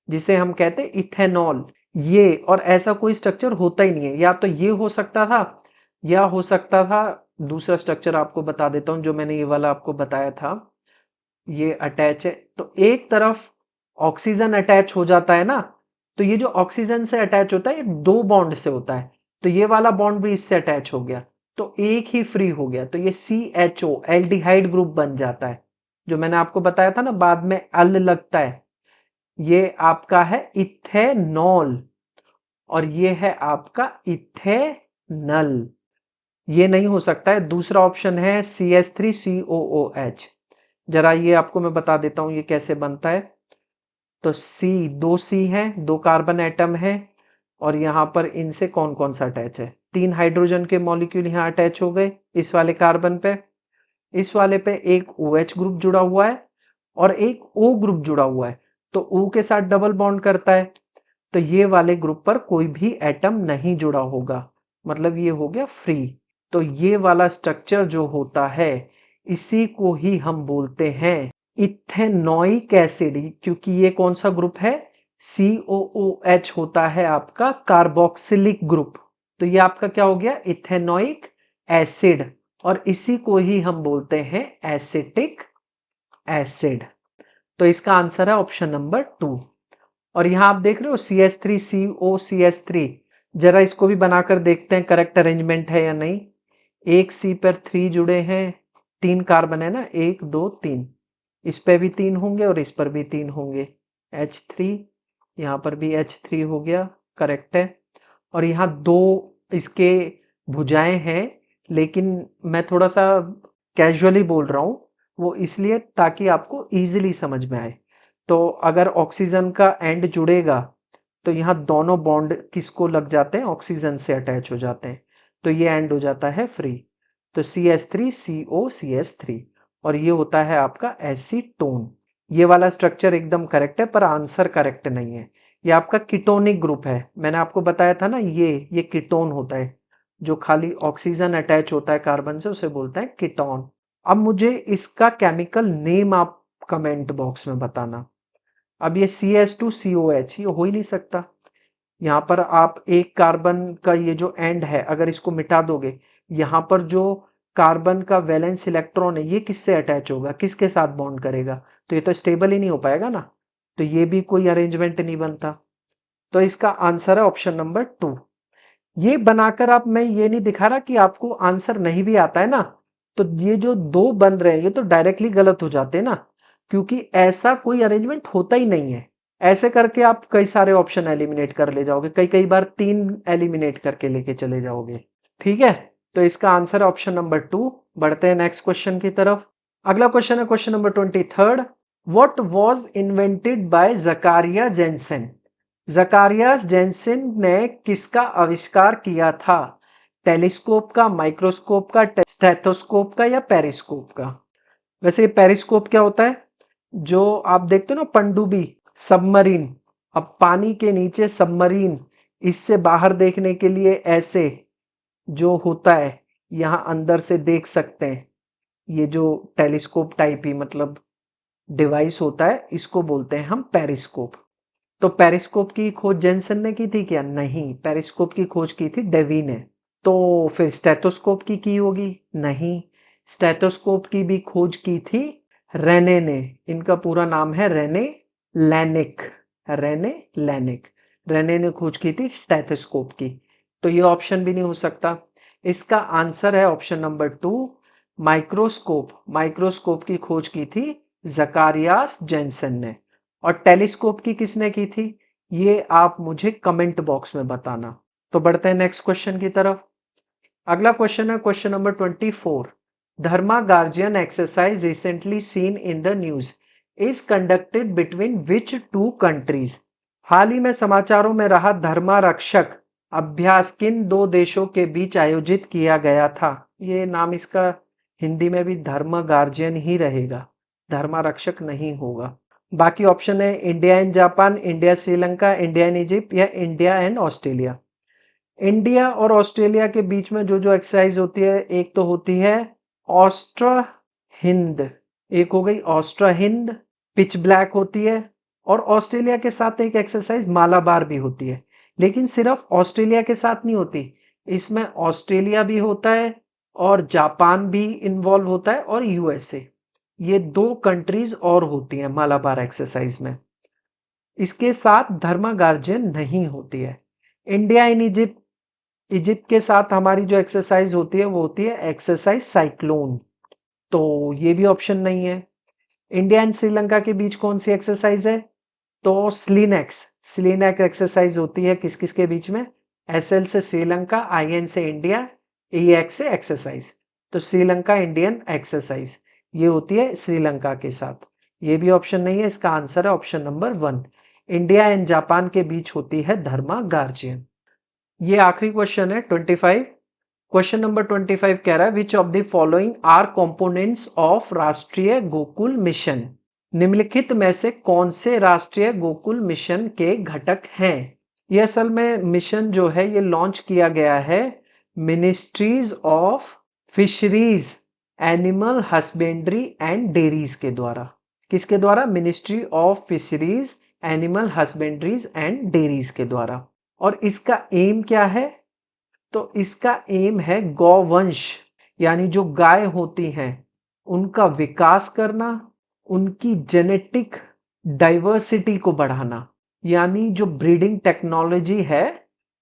जिसे हम कहते हैं इथेनॉल। ये और ऐसा कोई स्ट्रक्चर होता ही नहीं है, या तो ये हो सकता था या हो सकता था दूसरा स्ट्रक्चर आपको बता देता हूं जो मैंने ये वाला आपको बताया था, ये अटैच है तो एक तरफ ऑक्सीजन अटैच हो जाता है ना, तो ये जो ऑक्सीजन से अटैच होता है ये दो बॉन्ड से होता है, तो ये वाला बॉन्ड भी इससे अटैच हो गया, तो एक ही फ्री हो गया, तो ये CHO एल्डिहाइड ग्रुप बन जाता है। जो मैंने आपको बताया था ना बाद में अल लगता है, ये आपका है इथेनॉल और ये है आपका इथेनल। ये नहीं हो सकता है। दूसरा ऑप्शन है CH3COOH। जरा ये आपको मैं बता देता हूं ये कैसे बनता है। तो दो सी है, दो कार्बन एटम है और यहां पर इनसे कौन कौन सा अटैच है, तीन हाइड्रोजन के मॉलिक्यूल यहां अटैच हो गए इस वाले कार्बन पे, इस वाले पे एक OH ग्रुप जुड़ा हुआ है और एक O ग्रुप जुड़ा हुआ है, तो O के साथ डबल बॉन्ड करता है, तो ये वाले ग्रुप पर कोई भी एटम नहीं जुड़ा होगा, मतलब ये हो गया फ्री। तो ये वाला स्ट्रक्चर जो होता है इसी को ही हम बोलते हैं इथेनोइक एसिड, क्योंकि ये कौन सा ग्रुप है, COOH होता है आपका कार्बोक्सिलिक ग्रुप, तो ये आपका क्या हो गया इथेनोइक एसिड, और इसी को ही हम बोलते हैं एसिटिक एसिड। तो इसका आंसर है ऑप्शन नंबर 2। और यहां आप देख रहे हो CH3COCH3, जरा इसको भी बनाकर देखते हैं करेक्ट अरेंजमेंट है या नहीं। एक C पर 3 जुड़े हैं, तीन कार्बन है ना, एक दो तीन, इस पे भी तीन होंगे और इस पर भी तीन होंगे, H3, यहां पर भी H3 हो गया, करेक्ट है। और यहाँ दो इसके भुजाएं हैं, लेकिन मैं थोड़ा सा कैजुअली बोल रहा हूं, वो इसलिए ताकि आपको इजीली समझ में आए। तो अगर ऑक्सीजन का एंड जुड़ेगा तो यहाँ दोनों बॉन्ड किसको लग जाते हैं, ऑक्सीजन से अटैच हो जाते हैं, तो ये एंड हो जाता है फ्री, तो CH3COCH3, और ये होता है आपका एसीटोन। ये वाला स्ट्रक्चर एकदम करेक्ट है पर आंसर करेक्ट नहीं है। ये आपका कीटोनिक ग्रुप है, मैंने आपको बताया था ना, ये कीटोन होता है, जो खाली ऑक्सीजन अटैच होता है कार्बन से उसे बोलते हैं कीटोन। अब मुझे इसका केमिकल नेम आप कमेंट बॉक्स में बताना। अब ये CH2COH ये हो ही नहीं सकता, यहाँ पर आप एक कार्बन का ये जो एंड है अगर इसको मिटा दोगे, यहाँ पर जो कार्बन का वैलेंस इलेक्ट्रॉन है ये किससे अटैच होगा, किसके साथ बॉन्ड करेगा, तो ये तो स्टेबल ही नहीं हो पाएगा ना, तो ये भी कोई अरेंजमेंट नहीं बनता। तो इसका आंसर है ऑप्शन नंबर 2। ये बनाकर आप, मैं ये नहीं दिखा रहा कि आपको आंसर नहीं भी आता है ना, तो ये जो दो बन रहे हैं ये तो डायरेक्टली गलत हो जाते हैं ना, क्योंकि ऐसा कोई अरेंजमेंट होता ही नहीं है। ऐसे करके आप कई सारे ऑप्शन एलिमिनेट कर ले जाओगे, कई कई बार तीन एलिमिनेट करके लेके चले जाओगे। ठीक है, तो इसका आंसर है ऑप्शन नंबर 2। बढ़ते हैं नेक्स्ट क्वेश्चन की तरफ। अगला क्वेश्चन है question number 23। What was invented by Zacharia Jansen. Zacharias Jansen ने किसका आविष्कार किया था, टेलीस्कोप का, माइक्रोस्कोप का, स्टेथोस्कोप का या पेरिस्कोप का। वैसे ये पेरिस्कोप क्या होता है, जो आप देखते हो ना पनडुब्बी, सबमरीन, अब पानी के नीचे सबमरीन, इससे बाहर देखने के लिए ऐसे जो होता है, यहां अंदर से देख सकते हैं, ये जो टेलीस्कोप टाइप ही मतलब डिवाइस होता है इसको बोलते हैं हम पेरिस्कोप। तो पेरिस्कोप की खोज जेनसन ने की थी क्या, नहीं, पेरिस्कोप की खोज की थी डेवी ने। तो फिर स्टेथोस्कोप की होगी, नहीं, स्टेथोस्कोप की भी खोज की थी रेने ने, इनका पूरा नाम है रेने लैनिक, रेने लैनिक, रेने ने खोज की थी स्टेथोस्कोप की, तो ये ऑप्शन भी नहीं हो सकता। इसका आंसर है ऑप्शन नंबर 2, माइक्रोस्कोप। माइक्रोस्कोप की खोज की थी जकारियास जेनसन ने। और टेलीस्कोप की किसने की थी, ये आप मुझे कमेंट बॉक्स में बताना। तो बढ़ते हैं नेक्स्ट क्वेश्चन की तरफ। अगला क्वेश्चन है question number 24। Dharma guardian exercise recently seen in the news is conducted between which two countries. हाल ही में समाचारों में रहा धर्मा रक्षक अभ्यास किन दो देशों के बीच आयोजित किया गया था। ये नाम इसका हिंदी में भी धर्म गार्जियन ही रहेगा, धर्मारक्षक नहीं होगा। बाकी ऑप्शन है India and Japan, India Sri Lanka, India and Egypt या इंडिया एंड ऑस्ट्रेलिया। इंडिया और ऑस्ट्रेलिया के बीच में जो जो एक्सरसाइज होती है, एक तो होती है ऑस्ट्रा हिंद, एक हो गई ऑस्ट्रा हिंद, पिच ब्लैक होती है, और ऑस्ट्रेलिया के साथ एक एक्सरसाइज मालाबार भी होती है। लेकिन सिर्फ ऑस्ट्रेलिया के साथ नहीं होती, इसमें ऑस्ट्रेलिया भी होता है और जापान भी इन्वॉल्व होता है और यूएसए, ये 2 कंट्रीज और होती हैं मालाबार एक्सरसाइज में। इसके साथ धर्मा गार्जियन नहीं होती है। इंडिया इन इजिप्ट, इजिप्ट के साथ हमारी जो एक्सरसाइज होती है वो होती है एक्सरसाइज साइक्लोन, तो ये भी ऑप्शन नहीं है। इंडिया एंड श्रीलंका के बीच कौन सी एक्सरसाइज है, तो स्लीनेक्स, स्लीनेक्स एक्सरसाइज होती है किस किस के बीच में, एसएल से श्रीलंका, आईएन से इंडिया, ईएक्स से एक्सरसाइज, तो श्रीलंका इंडियन एक्सरसाइज ये होती है श्रीलंका के साथ। ये भी ऑप्शन नहीं है, इसका आंसर है option number 1, India and Japan के बीच होती है धर्मा गार्जियन। ये आखिरी क्वेश्चन है 25। क्वेश्चन नंबर 25 कह रहा है which of the following are components of Rashtriya Gokul mission, निम्नलिखित में से कौन से राष्ट्रीय गोकुल मिशन के घटक हैं। ये असल में मिशन जो है ये लॉन्च किया गया है ministries of fisheries, animal husbandry and dairies के द्वारा। किसके द्वारा, ministry of fisheries, animal husbandries and dairies के द्वारा। और इसका एम क्या है, तो इसका एम है गौवंश, यानी जो गाय होती हैं उनका विकास करना, उनकी जेनेटिक डाइवर्सिटी को बढ़ाना, यानी जो ब्रीडिंग टेक्नोलॉजी है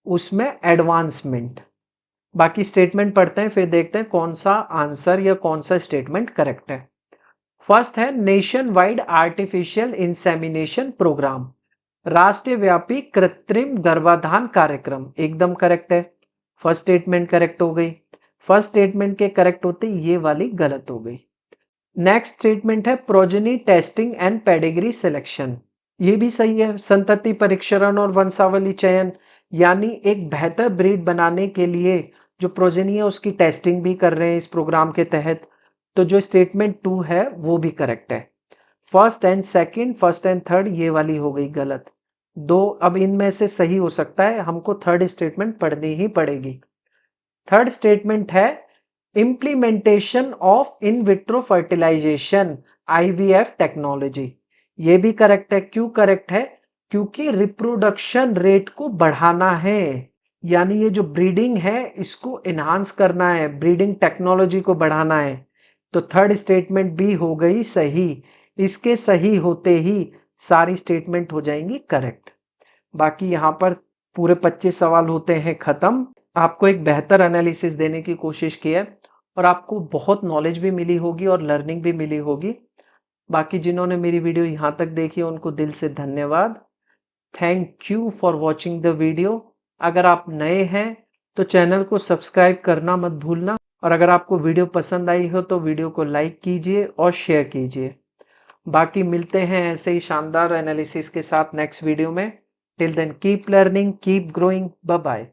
उसमें एडवांसमेंट। बाकी स्टेटमेंट पढ़ते हैं फिर देखते हैं कौन सा आंसर या कौन सा स्टेटमेंट करेक्ट है। फर्स्ट है nationwide artificial insemination programme, राष्ट्रव्यापी कृत्रिम गर्भाधान कार्यक्रम, एकदम करेक्ट है। फर्स्ट स्टेटमेंट करेक्ट हो गई। फर्स्ट स्टेटमेंट के करेक्ट होते ये वाली गलत हो गई। नेक्स्ट स्टेटमेंट है progeny testing and pedigree selection, ये भी सही है। संतति परीक्षण और वंशावली चयन, यानी एक बेहतर ब्रीड बनाने के लिए जो प्रोजेनी है उसकी टेस्टिंग भी कर रहे हैं इस प्रोग्राम के तहत, तो जो स्टेटमेंट 2 है वो भी करेक्ट है। First and second, first and third ये वाली हो गई गलत। दो अब इनमें से सही हो सकता है, हमको थर्ड स्टेटमेंट पढ़नी ही पड़ेगी। थर्ड स्टेटमेंट है implementation of in vitro fertilisation, IVF technology, ये भी करेक्ट है। क्यों करेक्ट है, क्योंकि रिप्रोडक्शन रेट को बढ़ाना है, यानी ये जो ब्रीडिंग है इसको एनहांस करना है, ब्रीडिंग टेक्नोलॉजी को बढ़ाना है। तो थर्ड स्टेटमेंट भी हो गई सही। इसके सही होते ही सारी स्टेटमेंट हो जाएंगी करेक्ट। बाकी यहाँ पर पूरे 25 सवाल होते हैं खत्म। आपको एक बेहतर एनालिसिस देने की कोशिश की है और आपको बहुत नॉलेज भी मिली होगी और लर्निंग भी मिली होगी। बाकी जिन्होंने मेरी वीडियो यहाँ तक देखी उनको दिल से धन्यवाद। Thank you for watching the video. अगर आप नए हैं तो चैनल को सब्सक्राइब करना मत भूलना, और अगर आपको वीडियो पसंद आई हो तो वीडियो को लाइक कीजिए और शेयर कीजिए। बाकी मिलते हैं ऐसे ही शानदार एनालिसिस के साथ नेक्स्ट वीडियो में। Till then keep learning, keep growing, bye bye.